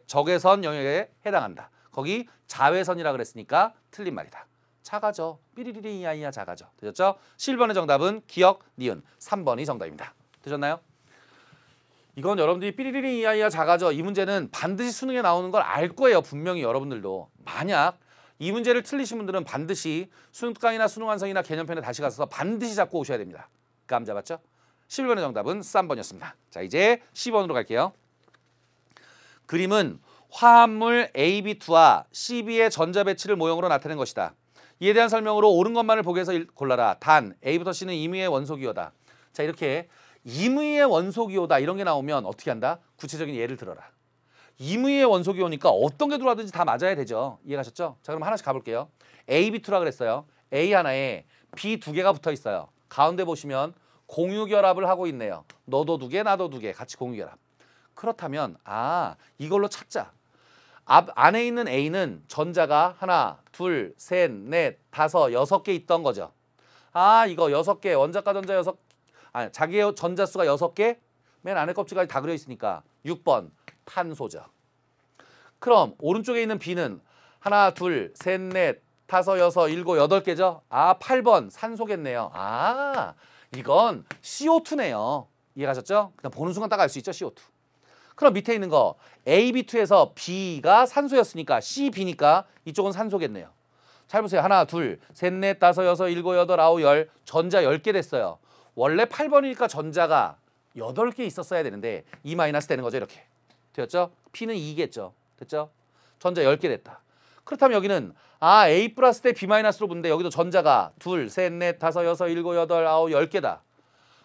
적외선 영역에 해당한다. 거기 자외선이라 그랬으니까 틀린 말이다. 작아져. 삐리리리 이야이야 작아져. 되셨죠? 7번의 정답은 기억, 니은. 3번이 정답입니다. 되셨나요? 이건 여러분들이 삐리리리 이야이야 작아져. 이 문제는 반드시 수능에 나오는 걸 알 거예요. 분명히 여러분들도. 만약 이 문제를 틀리신 분들은 반드시 수능 특강이나 수능 완성이나 개념편에 다시 가서 반드시 잡고 오셔야 됩니다. 감 잡았죠? 11번의 정답은 3번이었습니다. 자, 이제 10번으로 갈게요. 그림은 화합물 AB2와 CB의 전자 배치를 모형으로 나타낸 것이다. 이에 대한 설명으로 옳은 것만을 보기 위해서 골라라. 단 A부터 C는 임의의 원소기호다. 자, 이렇게 임의의 원소기호다 이런 게 나오면 어떻게 한다? 구체적인 예를 들어라. 임의의 원소기호니까 어떤 게 들어가든지 다 맞아야 되죠. 이해가셨죠? 자, 그럼 하나씩 가볼게요. AB2라 그랬어요. A 하나에 B 두 개가 붙어 있어요. 가운데 보시면 공유결합을 하고 있네요. 너도 두 개, 나도 두 개 같이 공유결합. 그렇다면 이걸로 찾자. 안에 있는 A는 전자가 하나, 둘, 셋, 넷, 다섯, 6개 있던 거죠. 이거 6개, 원자가 전자 6, 자기의 전자수가 6개, 맨 안에 껍질까지 다 그려 있으니까 6번 탄소죠. 그럼 오른쪽에 있는 B는 하나, 둘, 셋, 넷, 다섯, 6, 7, 8개죠. 8번 산소겠네요. 이건 CO2네요. 이해가셨죠? 그냥 보는 순간 딱 알 수 있죠, CO2. 그럼 밑에 있는 거 AB2에서 B가 산소였으니까 CB니까 이쪽은 산소겠네요. 잘 보세요. 하나, 둘, 셋, 넷, 다섯, 6, 7, 8, 9, 10 전자 10개 됐어요. 원래 8번이니까 전자가 8개 있었어야 되는데 2 마이너스 되는 거죠. 이렇게. 되었죠? P는 2겠죠. 됐죠? 전자 10개 됐다. 그렇다면 여기는 A 플러스 대 B 마이너스로 보는데 여기도 전자가 둘, 셋, 넷, 다섯, 6, 7, 8, 9, 10개다.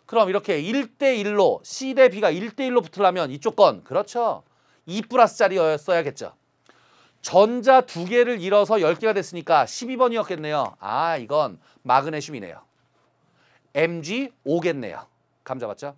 그럼 이렇게 1대1로 C 대 B가 1대1로 붙으려면 이쪽 건 그렇죠. 2 플러스짜리였어야겠죠. 전자 2개를 잃어서 10개가 됐으니까 12번이었겠네요. 이건 마그네슘이네요. Mg5겠네요. 감 잡았죠?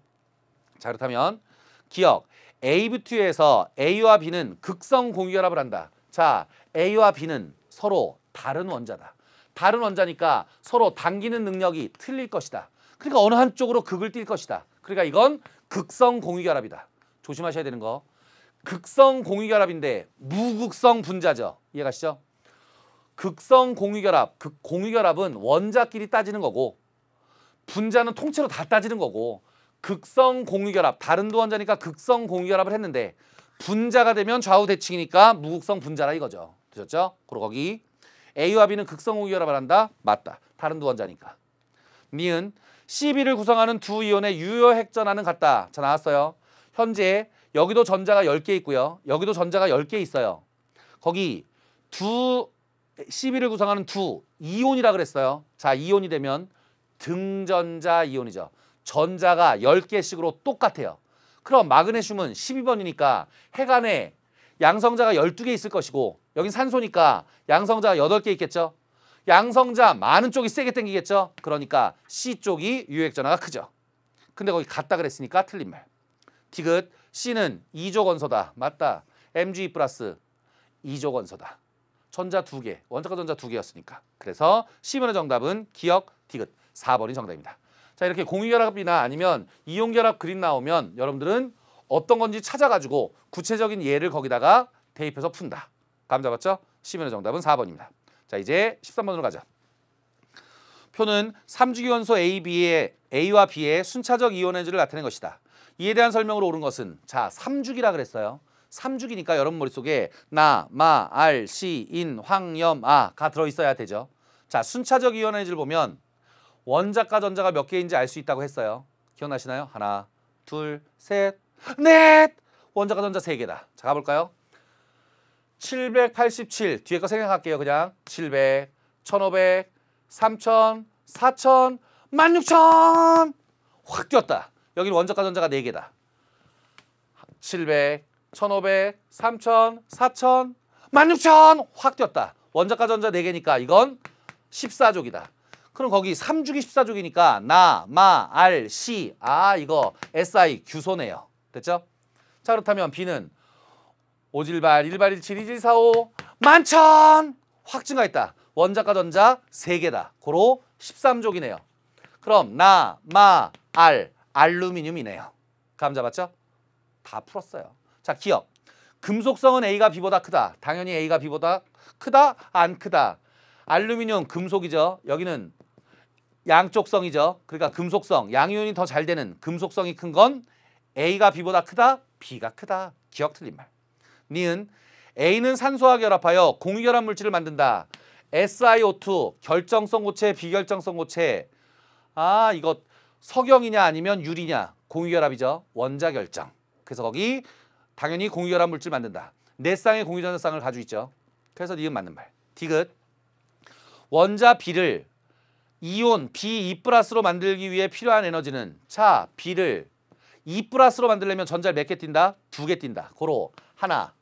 자, 그렇다면 기억. AB2에서 A와 B는 극성 공유결합을 한다. 자, A와 B는 서로 다른 원자다. 다른 원자니까 서로 당기는 능력이 틀릴 것이다. 그러니까 어느 한쪽으로 극을 띌 것이다. 그러니까 이건 극성 공유결합이다. 조심하셔야 되는 거. 극성 공유결합인데 무극성 분자죠. 이해가시죠? 극성 공유결합. 공유결합은 원자끼리 따지는 거고 분자는 통째로 다 따지는 거고 극성 공유결합. 다른 두 원자니까 극성 공유결합을 했는데 분자가 되면 좌우 대칭이니까 무극성 분자라 이거죠. 되셨죠? 그리고 거기 A와 B는 극성 공유결합을 한다. 맞다. 다른 두 원자니까. 니은 CB를 구성하는 두 이온의 유효 핵전하는 같다. 자, 나왔어요. 현재 여기도 전자가 10개 있고요. 여기도 전자가 10개 있어요. 거기 CB를 구성하는 두 이온이라 그랬어요. 자, 이온이 되면 등전자 이온이죠. 전자가 10개씩으로 똑같아요. 그럼 마그네슘은 12번이니까 핵안에 양성자가 12개 있을 것이고 여긴 산소니까 양성자가 8개 있겠죠. 양성자 많은 쪽이 세게 당기겠죠. 그러니까 C 쪽이 유액전하가 크죠. 근데 거기 같다 그랬으니까 틀린 말. 디귿 C는 2조 건소다. 맞다. Mg 플러스 2조 건소다. 전자 2개, 원자과 전자 2개였으니까. 그래서 C번의 정답은 기억 디귿 4번이 정답입니다. 자, 이렇게 공유결합이나 아니면 이온결합 그림 나오면 여러분들은 어떤 건지 찾아가지고 구체적인 예를 거기다가 대입해서 푼다. 감 잡았죠? C번의 정답은 4번입니다. 자, 이제 13번으로 가자. 표는 3주기원소 A와 B의 순차적 이온 에너지를 나타낸 것이다. 이에 대한 설명으로 옳은 것은 자, 3주기라 그랬어요. 3주기니까 여러분 머릿속에 나, 마, 알, 시, 인, 황, 염, 아가 들어있어야 되죠. 자, 순차적 이온 에너지를 보면 원자과 전자가 몇 개인지 알 수 있다고 했어요. 기억나시나요? 하나, 둘, 셋, 넷! 원자과 전자 3개다. 자, 가볼까요? 787, 뒤에 거 생각할게요. 그냥 700, 1500, 3000, 4000, 16000! 확 뛰었다. 여기는 원자과 전자가 4개다. 700, 1500, 3000, 4000, 16000! 확 뛰었다. 원자과 전자 4개니까 이건 14족이다. 그럼 거기 3주기 14족이니까 나, 마, 알, 시, 이거 SI 규소네요. 됐죠? 자, 그렇다면 B는 5질발, 1발, 17, 2질, 45, 11,000! 확 증가했다. 원자과 전자 3개다. 고로 13족이네요. 그럼 나, 마, 알, 알루미늄이네요. 감 잡았죠? 다 풀었어요. 자, 기억. 금속성은 A가 B보다 크다. 당연히 A가 B보다 크다? 안 크다. 알루미늄 금속이죠. 여기는 양쪽성이죠. 그러니까 금속성, 양이온이 더 잘 되는 금속성이 큰 건 A가 B보다 크다? B가 크다. 기억 틀린 말. 니은 A는 산소와 결합하여 공유결합 물질을 만든다. SiO2 결정성 고체, 비결정성 고체. 이거 석영이냐 아니면 유리냐. 공유결합이죠. 원자 결정. 그래서 거기 당연히 공유결합 물질 만든다. 4쌍의 공유전자쌍을 가지고 있죠. 그래서 니은 맞는 말. 디귿 원자 B를 이온 B2+로 만들기 위해 필요한 에너지는 자, B를 2+로 만들려면 전자를 몇 개 띈다? 2개 띈다. 고로 하나,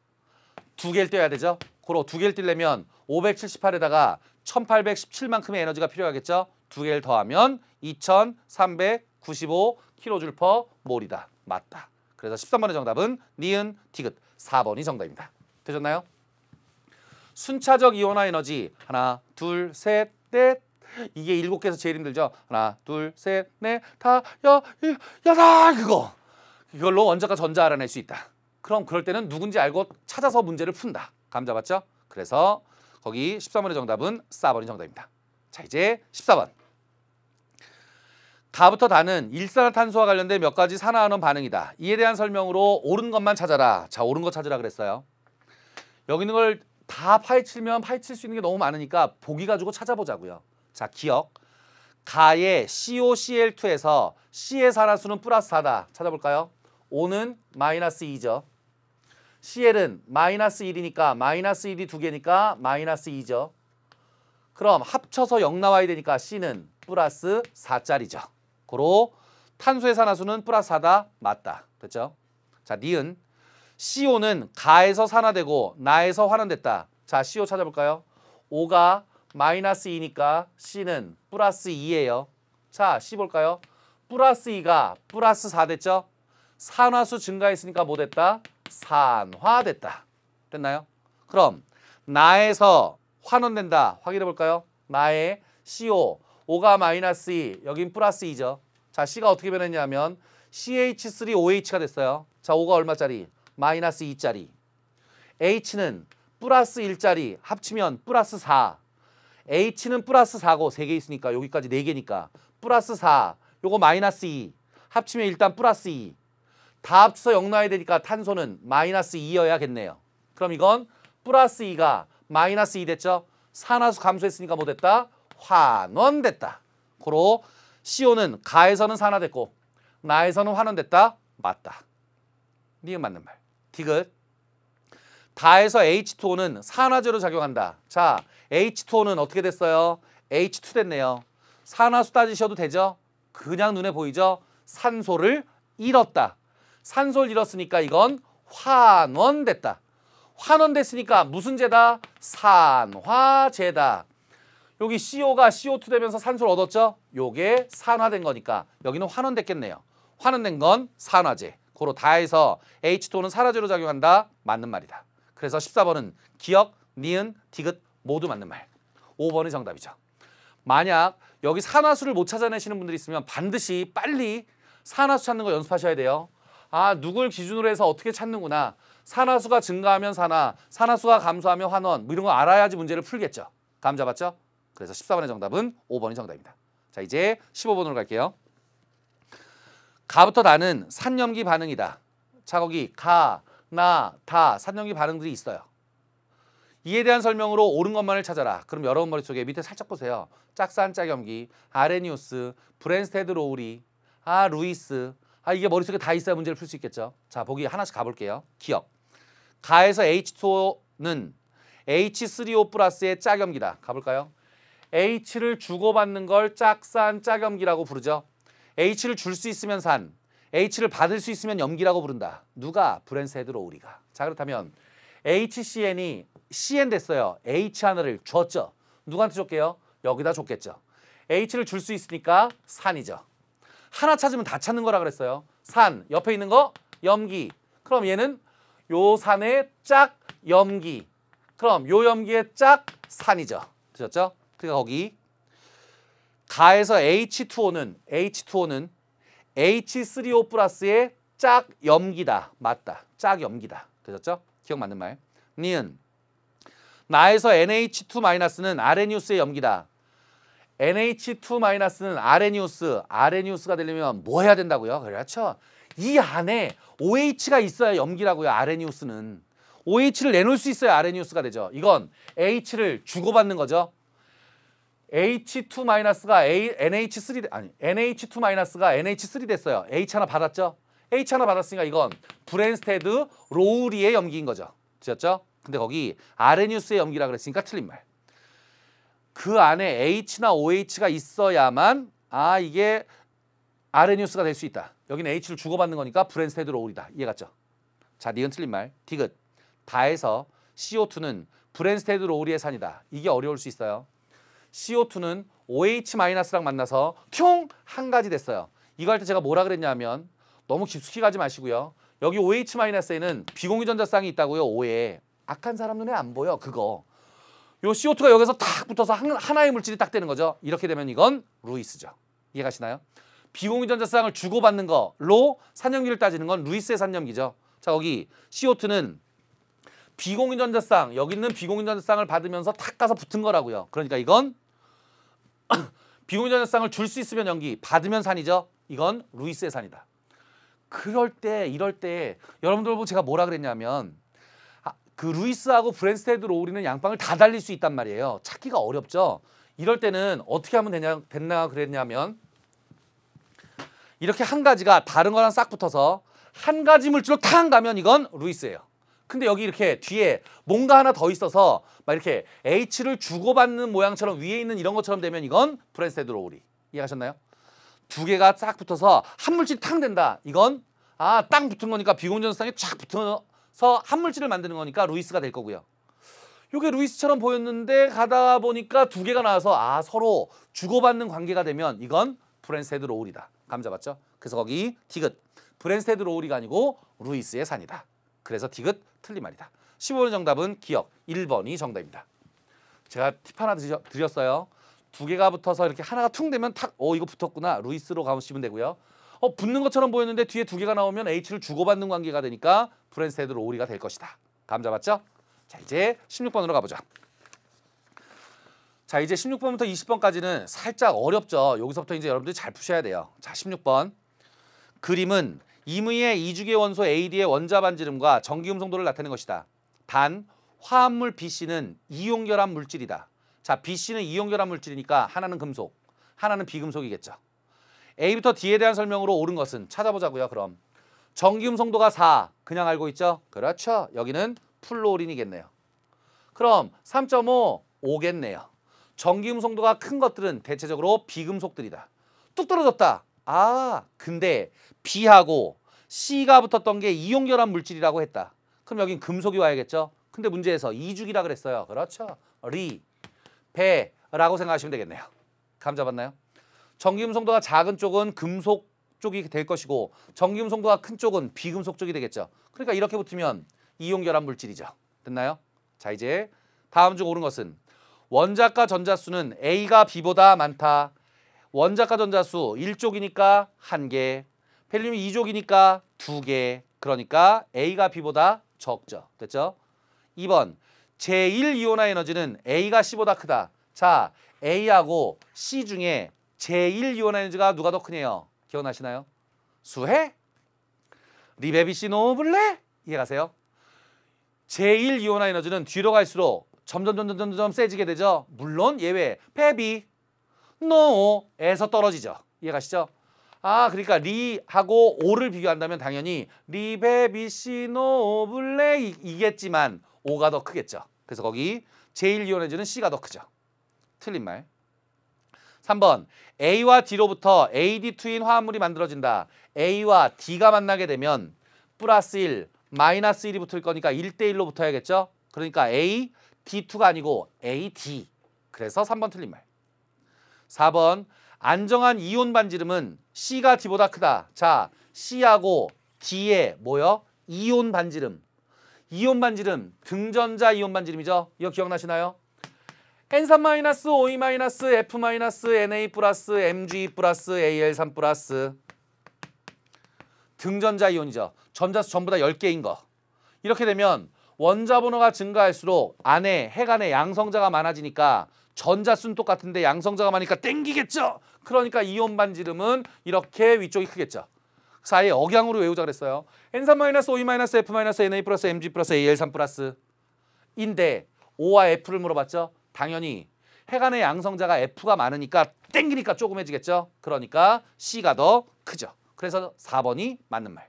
2개를 떼야 되죠. 고로 2개를 띄려면 578에다가 1817만큼의 에너지가 필요하겠죠. 2개를 더하면 2395kJ/몰이다. 맞다. 그래서 13번의 정답은 니은 디귿 4번이 정답입니다. 되셨나요? 순차적 이온화 에너지 하나, 둘, 셋, 넷. 이게 7개에서 제일 힘들죠. 하나, 둘, 셋, 넷, 다, 여섯 그거. 이걸로 원자과 전자 알아낼 수 있다. 그럼 그럴 때는 누군지 알고 찾아서 문제를 푼다. 감 잡았죠? 그래서 거기 13번의 정답은 4번이 정답입니다. 자, 이제 14번. 가부터 다는 일산화탄소와 관련된 몇 가지 산화하는 반응이다. 이에 대한 설명으로 옳은 것만 찾아라. 자, 옳은 것 찾으라 그랬어요. 여기 있는 걸 다 파헤치면 파헤칠 수 있는 게 너무 많으니까 보기 가지고 찾아보자고요. 자, 기억. 가의 COCl2에서 C의 산화수는 플러스 4다. 찾아볼까요? O는 마이너스 2죠. CL은 마이너스 1이니까 마이너스 1이 2개니까 마이너스 2죠. 그럼 합쳐서 0 나와야 되니까 C는 플러스 4짜리죠. 고로 탄소의 산화수는 플러스 4다. 맞다. 됐죠? 자, 니은 CO는 가에서 산화되고 나에서 환원됐다. 자, CO 찾아볼까요? O가 마이너스 2니까 C는 플러스 2예요. 자, C 볼까요? 플러스 2가 플러스 4 됐죠? 산화수 증가했으니까 뭐 됐다? 산화됐다. 됐나요? 그럼 나에서 환원된다. 확인해 볼까요? 나의 CO, O가 마이너스 2, 여긴 플러스 2죠. 자, C가 어떻게 변했냐면 CH3OH가 됐어요. 자, O가 얼마짜리? 마이너스 2짜리. H는 플러스 1짜리 합치면 플러스 4. H는 플러스 4고 3개 있으니까 여기까지 4개니까 플러스 4. 요거 마이너스 2. 합치면 일단 플러스 2. 다 합쳐서 0 나와야 되니까 탄소는 마이너스 2여야겠네요. 그럼 이건 플러스 2가 마이너스 2 됐죠? 산화수 감소했으니까 뭐 됐다? 환원됐다. 고로 CO는 가에서는 산화됐고 나에서는 환원됐다. 맞다. 니은 맞는 말. 디귿 다에서 H2O는 산화제로 작용한다. 자, H2O는 어떻게 됐어요? H2 됐네요. 산화수 따지셔도 되죠? 그냥 눈에 보이죠? 산소를 잃었다. 산소를 잃었으니까 이건 환원됐다. 환원됐으니까 무슨 제다? 산화제다. 여기 CO가 CO2 되면서 산소를 얻었죠? 요게 산화된 거니까 여기는 환원됐겠네요. 환원된 건 산화제. 고로 다해서 H2O는 산화제로 작용한다. 맞는 말이다. 그래서 14번은 기억, 니은, 디귿 모두 맞는 말. 5번이 정답이죠. 만약 여기 산화수를 못 찾아내시는 분들이 있으면 반드시 빨리 산화수 찾는 거 연습하셔야 돼요. 아, 누굴 기준으로 해서 어떻게 찾는구나. 산화수가 증가하면 산화수가 감소하면 환원, 뭐 이런 거 알아야지 문제를 풀겠죠. 감 잡았죠? 그래서 14번의 정답은 5번이 정답입니다. 자, 이제 15번으로 갈게요. 가부터 다는 산염기 반응이다. 자, 거기 가, 나, 다 산염기 반응들이 있어요. 이에 대한 설명으로 옳은 것만을 찾아라. 그럼 여러분 머릿속에 밑에 살짝 보세요. 짝산 짝염기, 아레니우스, 브랜스테드 로우리, 루이스. 이게 머릿속에 다 있어야 문제를 풀 수 있겠죠. 자, 보기 하나씩 가볼게요. 기억. 가에서 H2O는 H3O 플러스의 짝염기다. 가볼까요? H를 주고받는 걸 짝산 짝염기라고 부르죠. H를 줄 수 있으면 산, H를 받을 수 있으면 염기라고 부른다. 누가? 브랜스테드 로우리가. 자, 그렇다면 HCN이 CN 됐어요. H 하나를 줬죠. 누구한테 줬게요? 여기다 줬겠죠. H를 줄 수 있으니까 산이죠. 하나 찾으면 다 찾는 거라 그랬어요. 산, 옆에 있는 거 염기. 그럼 얘는 요 산의 짝 염기. 그럼 요 염기의 짝 산이죠. 되셨죠? 그러니까 거기 가에서 H2O는 H3O 플러스의 짝 염기다. 맞다. 짝 염기다. 되셨죠? 기억 맞는 말. 니은 나에서 NH2-는 아레니우스의 염기다. NH2-는 아레니우스가 되려면 뭐 해야 된다고요? 그렇죠. 이 안에 OH가 있어야 염기라고요. 아레니우스는. OH를 내놓을 수 있어야 아레니우스가 되죠. 이건 H를 주고받는 거죠. H2-가 NH2-가 NH3 됐어요. H 하나 받았죠? H 하나 받았으니까 이건 브랜스테드 로우리의 염기인 거죠. 되셨죠? 근데 거기 아레니우스의 염기라 그랬으니까 틀린 말. 그 안에 H나 OH가 있어야만 이게 아레니우스가 될 수 있다. 여기는 H를 주고받는 거니까 브랜스테드 로우리다. 이해 갔죠? 자, 니은 틀린 말. 디귿. 다해서 CO2는 브랜스테드 로우리의 산이다. 이게 어려울 수 있어요. CO2는 OH-랑 만나서 퉁 한 가지 됐어요. 이거 할 때 제가 뭐라 그랬냐면 너무 깊숙이 가지 마시고요. 여기 OH-에는 비공유전자쌍이 있다고요. O에. 악한 사람 눈에 안 보여. 그거. 요 CO2가 여기서 탁 붙어서 하나의 물질이 딱 되는 거죠. 이렇게 되면 이건 루이스죠. 이해가시나요? 비공유전자쌍을 주고받는 거로 산염기를 따지는 건 루이스의 산염기죠. 자, 거기 CO2는 비공유전자쌍, 여기 있는 비공유전자쌍을 받으면서 탁 가서 붙은 거라고요. 그러니까 이건 비공유전자쌍을 줄 수 있으면 염기, 받으면 산이죠. 이건 루이스의 산이다. 이럴 때 여러분들 보고 제가 뭐라 그랬냐면 그 루이스하고 브랜스테드 로우리는 양방을 다 달릴 수 있단 말이에요. 찾기가 어렵죠. 이럴 때는 어떻게 하면 됐나 그랬냐면 이렇게 한 가지가 다른 거랑 싹 붙어서 한 가지 물질로 탕 가면 이건 루이스예요. 근데 여기 이렇게 뒤에 뭔가 하나 더 있어서 막 이렇게 H를 주고받는 모양처럼 위에 있는 이런 것처럼 되면 이건 브랜스테드 로우리. 이해하셨나요? 두 개가 싹 붙어서 한 물질이 탕 된다. 이건 땅 붙은 거니까 비공유전자쌍이 쫙 붙어서 한 물질을 만드는 거니까 루이스가 될 거고요. 이게 루이스처럼 보였는데 가다 보니까 두 개가 나와서 서로 주고받는 관계가 되면 이건 브랜스테드 로우리다. 감 잡았죠? 그래서 거기 디귿. 브랜스테드 로우리가 아니고 루이스의 산이다. 그래서 디귿 틀린 말이다. 15번 정답은 기억 1번이 정답입니다. 제가 팁 하나 드렸어요. 두 개가 붙어서 이렇게 하나가 퉁 되면 탁 이거 붙었구나. 루이스로 가보시면 되고요. 붙는 것처럼 보였는데 뒤에 두 개가 나오면 H를 주고받는 관계가 되니까 브랜스테드 로우리가 될 것이다. 감 잡았죠? 자, 이제 16번으로 가보자. 자, 이제 16번부터 20번까지는 살짝 어렵죠. 여기서부터 이제 여러분들이 잘 푸셔야 돼요. 자, 16번. 그림은 임의의 이주기의 원소 AD의 원자 반지름과 전기 음성도를 나타내는 것이다. 단, 화합물 BC는 이온결합 물질이다. 자, BC는 이온결합 물질이니까 하나는 금속, 하나는 비금속이겠죠. A부터 D에 대한 설명으로 옳은 것은 찾아보자고요. 그럼 전기 음성도가 4, 그냥 알고 있죠? 그렇죠. 여기는 플로린이겠네요. 그럼 3.5, 5겠네요. 전기 음성도가 큰 것들은 대체적으로 비금속들이다. 뚝 떨어졌다. 근데 B하고 C가 붙었던 게 이온결합 물질이라고 했다. 그럼 여긴 금속이 와야겠죠. 근데 문제에서 이죽이라 그랬어요. 그렇죠. 리, 배라고 생각하시면 되겠네요. 감 잡았나요? 전기금속도가 작은 쪽은 금속 쪽이 될 것이고 전기금속도가 큰 쪽은 비금속 쪽이 되겠죠. 그러니까 이렇게 붙으면 이온결합 물질이죠. 됐나요? 자, 이제 다음 중 옳은 것은 원자과 전자수는 A가 B보다 많다. 원자과 전자수 1족이니까 1개, 헬륨이 2족이니까 2개. 그러니까 A가 B보다 적죠. 됐죠? 2번 제1이온화 에너지는 A가 C보다 크다. 자, A하고 C 중에 제1이온화 에너지가 누가 더 크네요? 기억나시나요? 수해? 리베비시노블레? 이해가세요? 제1이온화 에너지는 뒤로 갈수록 점점 세지게 되죠. 물론 예외. 페비, 노에서 떨어지죠. 이해가시죠? 아, 그러니까 리하고 오를 비교한다면 당연히 리베비시노블레 이겠지만 오가 더 크겠죠. 그래서 거기 제1이온 에너지는 C가 더 크죠. 틀린 말. 3번 A와 D로부터 AD2인 화합물이 만들어진다. A와 D가 만나게 되면 플러스 1, 마이너스 1이 붙을 거니까 1대1로 붙어야겠죠. 그러니까 A, D2가 아니고 AD. 그래서 3번 틀린 말. 4번 안정한 이온 반지름은 C가 D보다 크다. 자, C하고 D의 뭐요? 이온 반지름. 이온 반지름, 등전자 이온 반지름이죠. 이거 기억나시나요? N3-O2-F-Na+Mg+Al3+. 등전자 이온이죠. 전자수 전부 다 10개인 거. 이렇게 되면 원자 번호가 증가할수록 안에 핵안에 양성자가 많아지니까 전자수는 똑같은데 양성자가 많으니까 땡기겠죠. 그러니까 이온 반지름은 이렇게 위쪽이 크겠죠. 그래서 아예 억양으로 외우자 그랬어요. N3-O2-F-Na+Mg+Al3+. 인데 O와 F를 물어봤죠. 당연히 핵안의 양성자가 F가 많으니까 땡기니까 조그매지겠죠. 그러니까 C가 더 크죠. 그래서 4번이 맞는 말.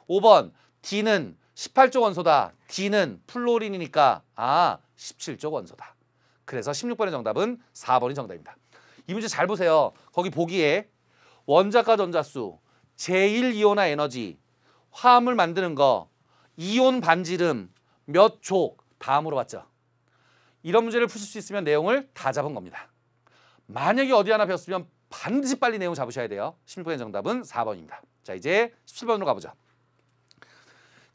5번 D는 18조 원소다. D는 플로린이니까 17조 원소다. 그래서 16번의 정답은 4번이 정답입니다. 이 문제 잘 보세요. 거기 보기에 원자과 전자수, 제1이온화 에너지, 화합물 만드는 거, 이온 반지름, 몇 족 다 물어봤죠. 이런 문제를 푸실 수 있으면 내용을 다 잡은 겁니다. 만약에 어디 하나 배웠으면 반드시 빨리 내용 잡으셔야 돼요. 16번의 정답은 4번입니다. 자, 이제 17번으로 가보죠.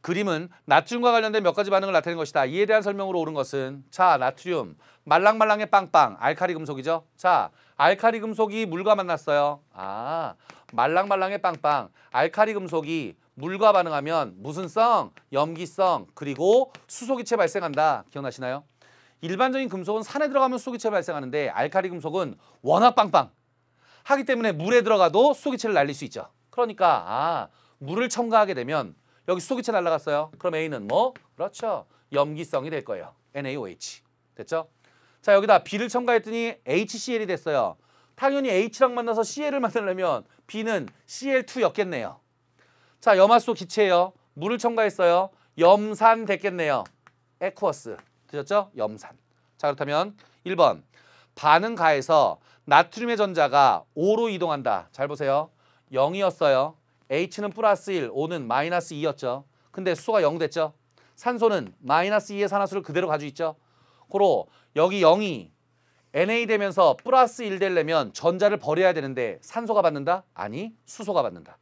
그림은 나트륨과 관련된 몇 가지 반응을 나타낸 것이다. 이에 대한 설명으로 옳은 것은 자, 나트륨 말랑말랑해 빵빵 알카리 금속이죠. 자, 알카리 금속이 물과 만났어요. 말랑말랑해 빵빵 알카리 금속이 물과 반응하면 무슨 성? 염기성 그리고 수소기체 발생한다. 기억나시나요? 일반적인 금속은 산에 들어가면 수소기체 발생하는데 알카리 금속은 워낙 빵빵 하기 때문에 물에 들어가도 수소기체를 날릴 수 있죠. 그러니까 물을 첨가하게 되면 여기 수소기체 날라갔어요. 그럼 A는 뭐? 그렇죠. 염기성이 될 거예요. NaOH. 됐죠? 자, 여기다 B를 첨가했더니 HCl이 됐어요. 당연히 H랑 만나서 Cl을 만들려면 B는 Cl2였겠네요. 자, 염화수소 기체예요. 물을 첨가했어요. 염산 됐겠네요. 에쿠어스. 되셨죠? 염산. 자, 그렇다면 1번 반응 가에서 나트륨의 전자가 O로 이동한다. 잘 보세요. 0이었어요. H는 플러스 1, O는 마이너스 2였죠. 근데 수소가 0 됐죠. 산소는 마이너스 2의 산화수를 그대로 가지고 있죠. 고로 여기 0이 Na 되면서 플러스 1 되려면 전자를 버려야 되는데 산소가 받는다? 아니, 수소가 받는다.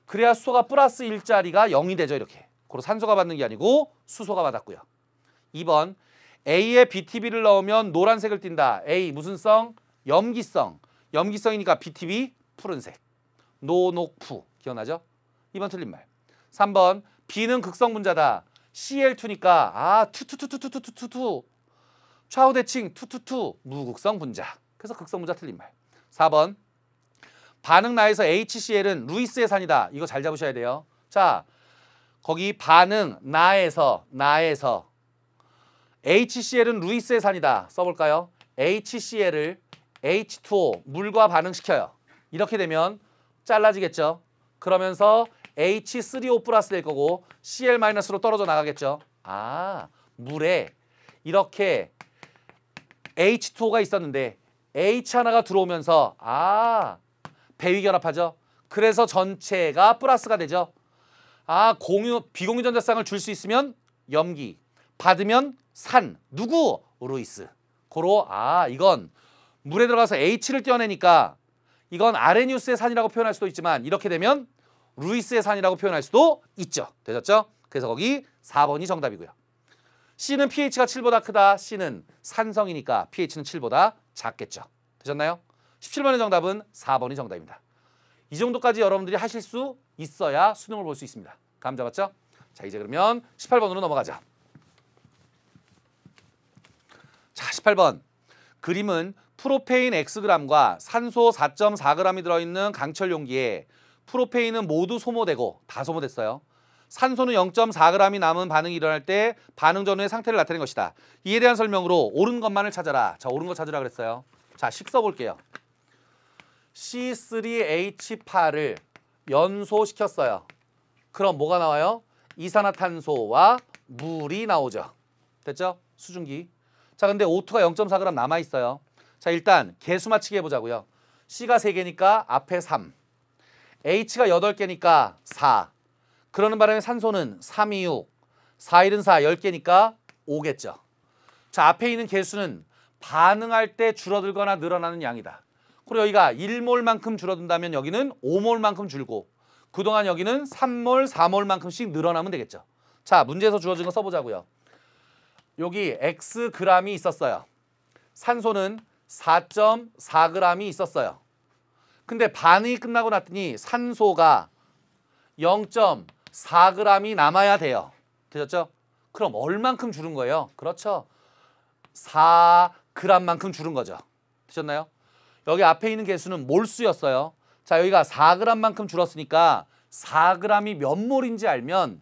그래야 수소가 플러스 1짜리가 0이 되죠. 이렇게. 고로 산소가 받는 게 아니고 수소가 받았고요. 2번 A에 BTB를 넣으면 노란색을 띈다. A 무슨 성? 염기성. 염기성이니까 BTB 푸른색. 노녹푸. 기억나죠? 2번 틀린 말. 3번 B는 극성 분자다. Cl2니까 투투투투투투투. 좌우 대칭 투투투 무극성 분자. 그래서 극성 분자 틀린 말. 4번 반응 나에서 HCl은 루이스의 산이다. 이거 잘 잡으셔야 돼요. 자, 거기 반응 나에서 HCl은 루이스의 산이다. 써볼까요? HCl을 H2O 물과 반응시켜요. 이렇게 되면 잘라지겠죠. 그러면서 H3O 플러스 될 거고 Cl-로 떨어져 나가겠죠. 물에 이렇게 H2O가 있었는데 H 하나가 들어오면서 배위결합하죠. 그래서 전체가 플러스가 되죠. 비공유 전자쌍을 줄 수 있으면 염기, 받으면 산. 누구? 루이스. 고로 이건 물에 들어가서 H를 떼어내니까 이건 아레니우스의 산이라고 표현할 수도 있지만 이렇게 되면 루이스의 산이라고 표현할 수도 있죠. 되셨죠? 그래서 거기 4번이 정답이고요. C는 pH가 7보다 크다. C는 산성이니까 pH는 7보다 작겠죠. 되셨나요? 17번의 정답은 4번이 정답입니다. 이 정도까지 여러분들이 하실 수 있어야 수능을 볼 수 있습니다. 감 잡았죠? 자, 이제 그러면 18번으로 넘어가자. 자, 18번. 그림은 프로페인 Xg과 산소 4.4g이 들어있는 강철 용기에 프로페인은 모두 소모되고 다 소모됐어요. 산소는 0.4g이 남은 반응이 일어날 때 반응 전후의 상태를 나타낸 것이다. 이에 대한 설명으로 옳은 것만을 찾아라. 자, 옳은 것 찾으라 그랬어요. 자, 식 써볼게요. C3H8을 연소시켰어요. 그럼 뭐가 나와요? 이산화탄소와 물이 나오죠. 됐죠? 수증기. 자, 근데 O2가 0.4g 남아있어요. 자, 일단 개수 맞추기 해보자고요. C가 3개니까 앞에 3. H가 8개니까 4. 그러는 바람에 산소는 3, 2, 6. 4, 1은 4, 10개니까 5겠죠. 자, 앞에 있는 개수는 반응할 때 줄어들거나 늘어나는 양이다. 그리고 여기가 1몰만큼 줄어든다면 여기는 5몰만큼 줄고 그동안 여기는 3몰, 4몰만큼씩 늘어나면 되겠죠. 자, 문제에서 주어진 거 써보자고요. 여기 Xg이 있었어요. 산소는 4.4g이 있었어요. 근데 반응이 끝나고 났더니 산소가 0.4g이 남아야 돼요. 되셨죠? 그럼 얼만큼 줄은 거예요? 그렇죠. 4g만큼 줄은 거죠. 되셨나요? 여기 앞에 있는 개수는 몰수였어요. 자, 여기가 4g만큼 줄었으니까 4g이 몇 몰인지 알면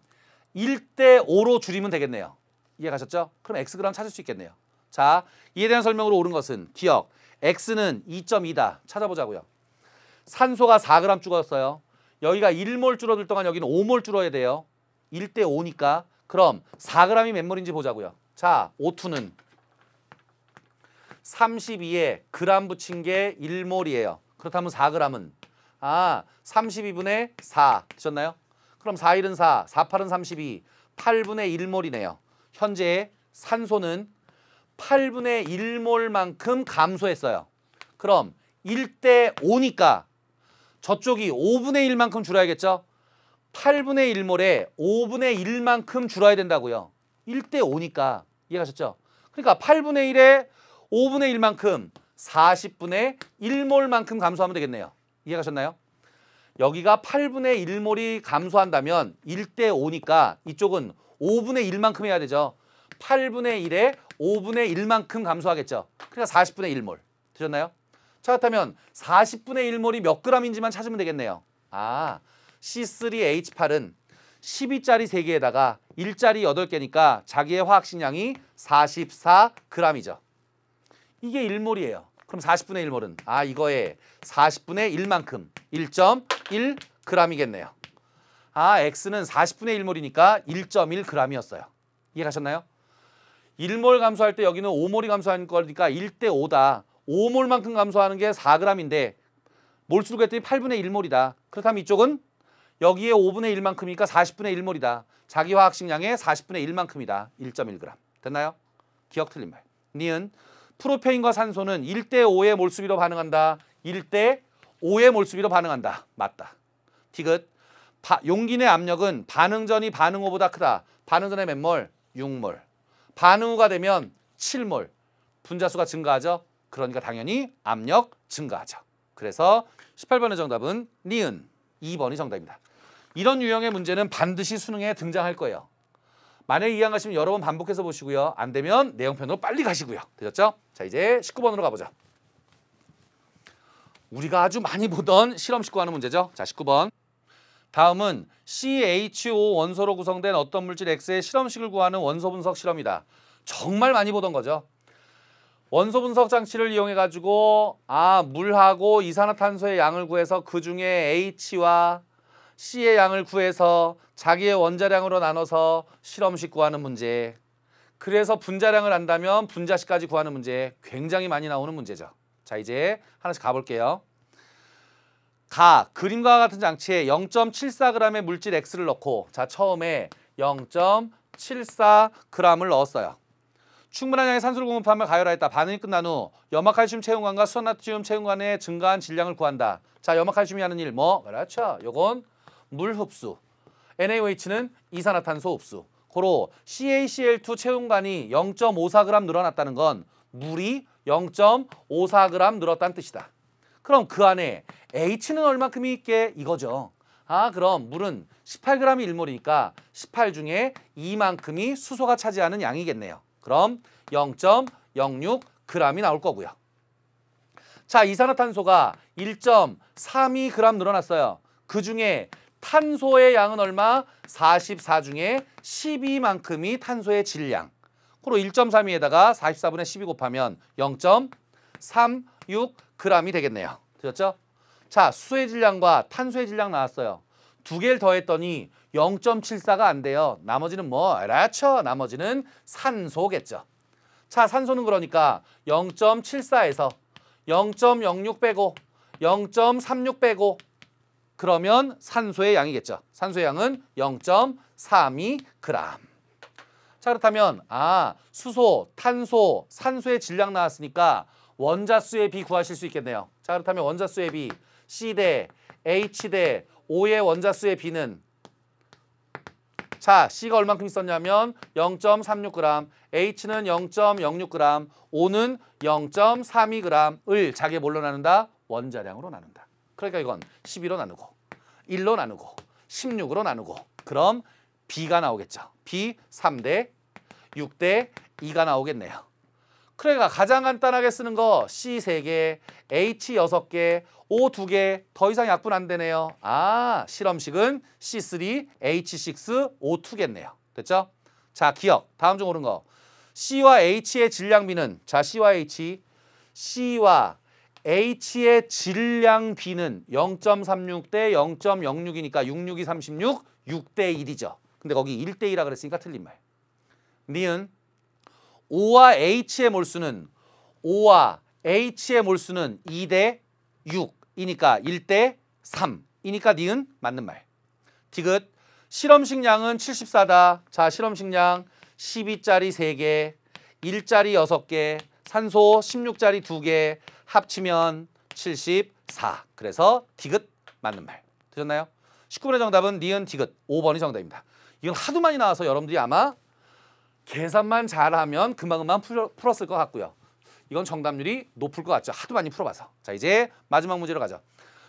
1대 5로 줄이면 되겠네요. 이해 가셨죠? 그럼 Xg 찾을 수 있겠네요. 자, 이에 대한 설명으로 옳은 것은 기억. X는 2.2다. 찾아보자고요. 산소가 4g 줄었어요. 여기가 1몰 줄어들 동안 여기는 5몰 줄어야 돼요. 1대 5니까. 그럼 4g이 몇 몰인지 보자고요. 자, O2는 32에 g 붙인 게 1몰이에요. 그렇다면 4g은 32분의 4 되셨나요? 그럼 4, 1은 4, 4, 8은 32, 8분의 1몰이네요. 현재 산소는 8분의 1몰만큼 감소했어요. 그럼 1대 5니까 저쪽이 5분의 1만큼 줄어야겠죠? 8분의 1몰에 5분의 1만큼 줄어야 된다고요. 1대 5니까. 이해가셨죠? 그러니까 8분의 1에 5분의 1만큼 40분의 1몰만큼 감소하면 되겠네요. 이해가셨나요? 여기가 8분의 1몰이 감소한다면 1대 5니까 이쪽은 5분의 1만큼 해야 되죠. 8분의 1에 5분의 1만큼 감소하겠죠. 그러니까 40분의 1몰. 되셨나요? 자, 그렇다면 40분의 1몰이 몇 g인지만 찾으면 되겠네요. C3H8은 12짜리 3개에다가 1짜리 8개니까 자기의 화학식량이 44g이죠. 이게 1몰이에요. 그럼 40분의 1몰은 이거에 40분의 1만큼 1.1g이겠네요. X는 40분의 1몰이니까 1.1g이었어요. 이해가셨나요? 1몰 감소할 때 여기는 5몰이 감소하는 거니까 1대 5다. 5몰만큼 감소하는 게 4g인데 몰수로 했더니 8분의 1몰이다. 그렇다면 이쪽은 여기에 5분의 1만큼이니까 40분의 1몰이다. 자기 화학식량의 40분의 1만큼이다. 1.1g. 됐나요? 기억 틀린 말. 니은 프로페인과 산소는 1대 5의 몰수비로 반응한다. 1대 5의 몰수비로 반응한다. 맞다. 디귿. 용기 내 압력은 반응 전이 반응 후보다 크다. 반응 전에 몇 몰? 6몰. 반응 후가 되면 7몰. 분자수가 증가하죠. 그러니까 당연히 압력 증가하죠. 그래서 18번의 정답은 니은 2번이 정답입니다. 이런 유형의 문제는 반드시 수능에 등장할 거예요. 만약에 이해 안 가시면 여러 번 반복해서 보시고요. 안 되면 내용편으로 빨리 가시고요. 되셨죠? 자, 이제 19번으로 가보죠. 우리가 아주 많이 보던 실험식 구하는 문제죠. 자, 19번. 다음은 CHO 원소로 구성된 어떤 물질 X의 실험식을 구하는 원소 분석 실험이다. 정말 많이 보던 거죠. 원소 분석 장치를 이용해 가지고 물하고 이산화탄소의 양을 구해서 그 중에 H와 C의 양을 구해서 자기의 원자량으로 나눠서 실험식 구하는 문제. 그래서 분자량을 안다면 분자식까지 구하는 문제. 굉장히 많이 나오는 문제죠. 자, 이제 하나씩 가볼게요. 그림과 같은 장치에 0.74g의 물질 X를 넣고 자 처음에 0.74g을 넣었어요. 충분한 양의 산소를 공급하며 가열하였다. 반응이 끝난 후 염화칼슘 채용관과 수소나트륨 채용관의 증가한 질량을 구한다. 자 염화칼슘이 하는 일 뭐? 그렇죠. 요건 물 흡수. NaOH는 이산화탄소 흡수. 고로 CaCl2 채용관이 0.54g 늘어났다는 건 물이 0.54g 늘었다는 뜻이다. 그럼 그 안에 H는 얼마큼이 있게? 이거죠. 그럼 물은 18g이 1몰이니까 18 중에 2만큼이 수소가 차지하는 양이겠네요. 그럼 0.06g이 나올 거고요. 자, 이산화탄소가 1.32g 늘어났어요. 그 중에 탄소의 양은 얼마? 44 중에 12만큼이 탄소의 질량. 그리고 1.32에다가 44분의 12 곱하면 0.36g이 되겠네요. 되셨죠? 자, 수소의 질량과 탄소의 질량 나왔어요. 두 개를 더했더니 0.74가 안 돼요. 나머지는 뭐? 그렇죠. 나머지는 산소겠죠. 자, 산소는 그러니까 0.74에서 0.06 빼고 0.36 빼고 그러면 산소의 양이겠죠. 산소의 양은 0.32g. 자, 그렇다면 수소, 탄소, 산소의 질량 나왔으니까 원자수의 비 구하실 수 있겠네요. 자, 그렇다면 원자수의 비 C 대 H 대 O의 원자수의 비는 자, C가 얼만큼 있었냐면 0.36g, H는 0.06g, O는 0.32g을 자기의 뭘로 나눈다? 원자량으로 나눈다. 그러니까 이건 12로 나누고 1로 나누고 16으로 나누고 그럼 B가 나오겠죠. B 3대 6대 2가 나오겠네요. 그러니까 가장 간단하게 쓰는 거 C 3개, H 6개, O 2개 더 이상 약분 안 되네요. 실험식은 C3, H6, O 2겠네요. 됐죠? 자, 기억. 다음 중 옳은 거. C와 H의 질량비는 자, C와 H의 질량비는 0.36 대 0.06이니까 66이 36, 6대 1이죠. 근데 거기 1대 2라 그랬으니까 틀린 말. 니은 O와 H의 몰수는 2대 6이니까 1대 3이니까 니은 맞는 말. 디귿 실험식 양은 74다. 자, 실험식 양 12짜리 3개, 1짜리 6개, 산소 16짜리 2개 합치면 74. 그래서 디귿 맞는 말. 되셨나요? 19번의 정답은 니은 디귿 5번이 정답입니다. 이건 하도 많이 나와서 여러분들이 아마 계산만 잘하면 금방금방 풀었을 것 같고요. 이건 정답률이 높을 것 같죠. 하도 많이 풀어봐서. 자, 이제 마지막 문제로 가죠.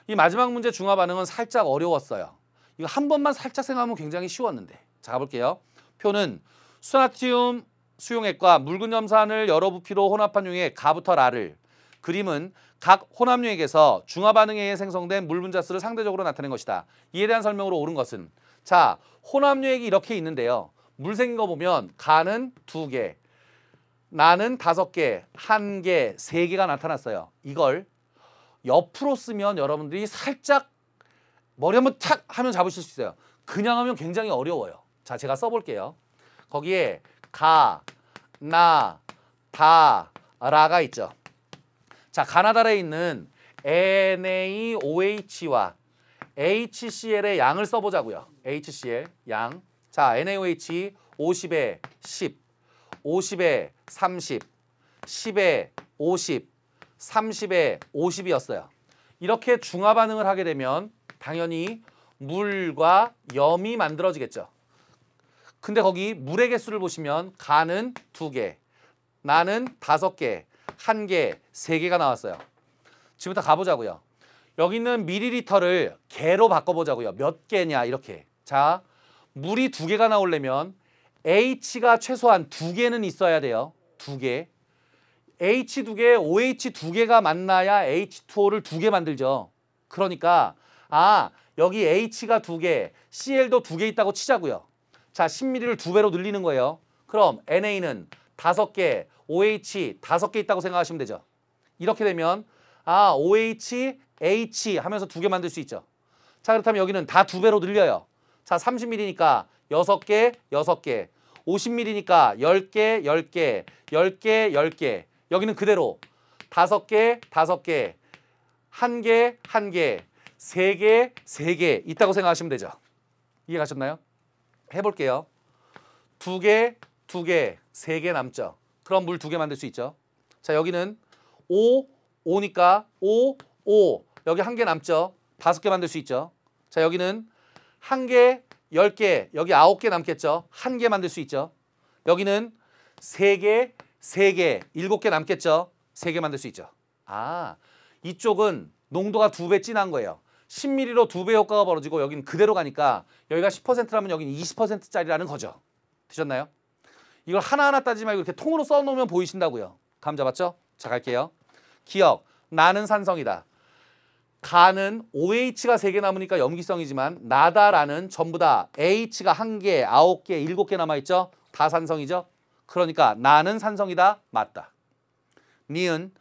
이 마지막 문제 중화 반응은 살짝 어려웠어요. 이거 한 번만 살짝 생각하면 굉장히 쉬웠는데. 자, 가볼게요. 표는 수소나트륨 수용액과 묽은 염산을 여러 부피로 혼합한 용액 가부터 라를 그림은 각 혼합용액에서 중화 반응에 의해 생성된 물 분자수를 상대적으로 나타낸 것이다. 이에 대한 설명으로 옳은 것은 자, 혼합용액이 이렇게 있는데요. 물 생긴 거 보면 가는 2개, 나는 5개, 1개, 3개가 나타났어요. 이걸 옆으로 쓰면 여러분들이 살짝 머리 한번 탁 하면 잡으실 수 있어요. 그냥 하면 굉장히 어려워요. 자, 제가 써볼게요. 거기에 가, 나, 다, 라가 있죠. 자, 가나다라에 있는 NaOH와 HCl의 양을 써보자고요. HCl 양. 자, NaOH 50에 10, 50에 30, 10에 50, 30에 50이었어요. 이렇게 중화 반응을 하게 되면 당연히 물과 염이 만들어지겠죠. 근데 거기 물의 개수를 보시면 가는 2개, 나는 5개, 1개, 3개가 나왔어요. 지금부터 가보자고요. 여기 있는 밀리리터를 개로 바꿔보자고요. 몇 개냐 이렇게. 자, 물이 2개가 나오려면 H가 최소한 2개는 있어야 돼요. 2개. H 2개, OH 2개가 만나야 H2O를 2개 만들죠. 그러니까 여기 H가 2개, Cl도 2개 있다고 치자고요. 자, 10ml를 2배로 늘리는 거예요. 그럼 NA는 5개, OH 5개 있다고 생각하시면 되죠. 이렇게 되면 OH, H 하면서 2개 만들 수 있죠. 자, 그렇다면 여기는 다 2배로 늘려요. 자, 30ml니까 6개, 6개, 50ml니까 10개, 10개, 10개, 10개. 여기는 그대로 5개, 5개, 1개, 1개, 3개, 3개 있다고 생각하시면 되죠. 이해가셨나요? 해볼게요. 2개, 2개, 3개 남죠. 그럼 물 2개 만들 수 있죠. 자, 여기는 5, 5니까 5, 5. 여기 1개 남죠. 5개 만들 수 있죠. 자, 여기는 1개, 10개, 여기 9개 남겠죠. 1개 만들 수 있죠. 여기는 3개, 3개, 7개 남겠죠. 3개 만들 수 있죠. 아, 이쪽은 농도가 2배 진한 거예요. 10ml로 2배 효과가 벌어지고 여기는 그대로 가니까 여기가 10%라면 여기는 20%짜리라는 거죠. 되셨나요? 이걸 하나하나 따지지 말고 이렇게 통으로 써놓으면 보이신다고요. 감 잡았죠? 자, 갈게요. 기억, 나는 산성이다. 가는 OH가 3개 남으니까 염기성이지만 나다라는 전부 다 H가 1개, 9개, 7개 남아있죠? 다 산성이죠? 그러니까 나는 산성이다. 맞다. 니은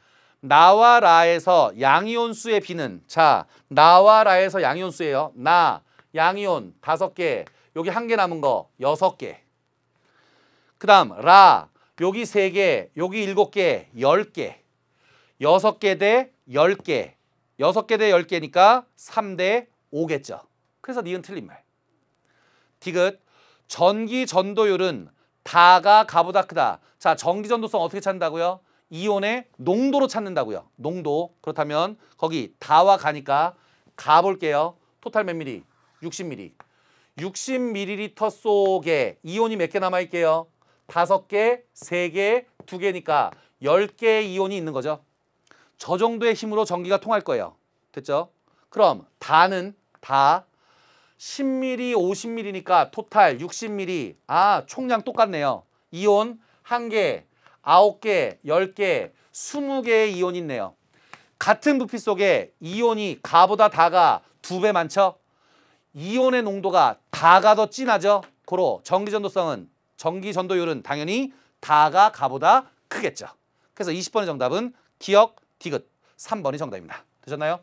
나와 라에서 양이온수의 비는 자, 나와 라에서 양이온수예요. 나, 양이온 5개, 여기 1개 남은 거 6개. 그 다음 라, 여기 3개, 여기 7개, 10개. 6개 대 10개. 6개 대 10개니까 3대 5겠죠. 그래서 니은 틀린 말. 디귿 전기 전도율은 다가 가보다 크다. 자, 전기 전도성 어떻게 찾는다고요? 이온의 농도로 찾는다고요. 농도. 그렇다면 거기 다와 가니까 가 볼게요. 토탈 몇 미리? 60ml. 60ml 속에 이온이 몇 개 남아있게요? 5개, 3개, 2개니까 10개의 이온이 있는 거죠. 저 정도의 힘으로 전기가 통할 거예요. 됐죠? 그럼 다는 다 10ml, 50ml니까 토탈 60ml. 아, 총량 똑같네요. 이온 1개, 9개, 10개, 20개의 이온이 있네요. 같은 부피 속에 이온이 가보다 다가 2배 많죠? 이온의 농도가 다가 더 진하죠? 고로 전기전도성은, 전기전도율은 당연히 다가 가보다 크겠죠. 그래서 20번의 정답은 기억, 디귿 3번이 정답입니다. 되셨나요?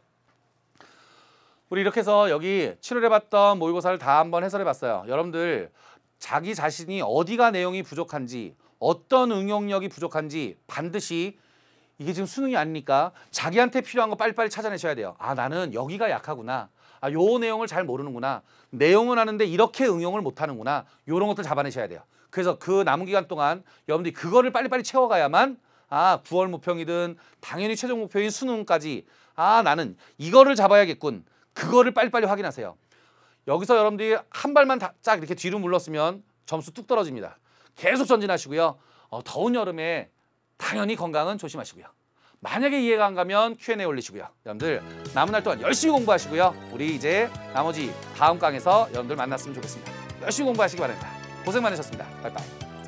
우리 이렇게 해서 여기 7월에 봤던 모의고사를 다 한번 해설해봤어요. 여러분들 자기 자신이 어디가 내용이 부족한지 어떤 응용력이 부족한지 반드시 이게 지금 수능이 아니니까 자기한테 필요한 거 빨리빨리 찾아내셔야 돼요. 아, 나는 여기가 약하구나. 아, 요 내용을 잘 모르는구나. 내용은 아는데 이렇게 응용을 못하는구나. 요런 것들 잡아내셔야 돼요. 그래서 그 남은 기간 동안 여러분들이 그거를 빨리빨리 채워가야만 9월 모평이든 당연히 최종 목표인 수능까지 나는 이거를 잡아야겠군. 그거를 빨리빨리 확인하세요. 여기서 여러분들이 한 발만 쫙 이렇게 뒤로 물렀으면 점수 뚝 떨어집니다. 계속 전진하시고요. 더운 여름에 당연히 건강은 조심하시고요. 만약에 이해가 안 가면 Q&A 올리시고요. 여러분들 남은 날 동안 열심히 공부하시고요. 우리 이제 나머지 다음 강에서 여러분들 만났으면 좋겠습니다. 열심히 공부하시기 바랍니다. 고생 많으셨습니다. 빠이빠이.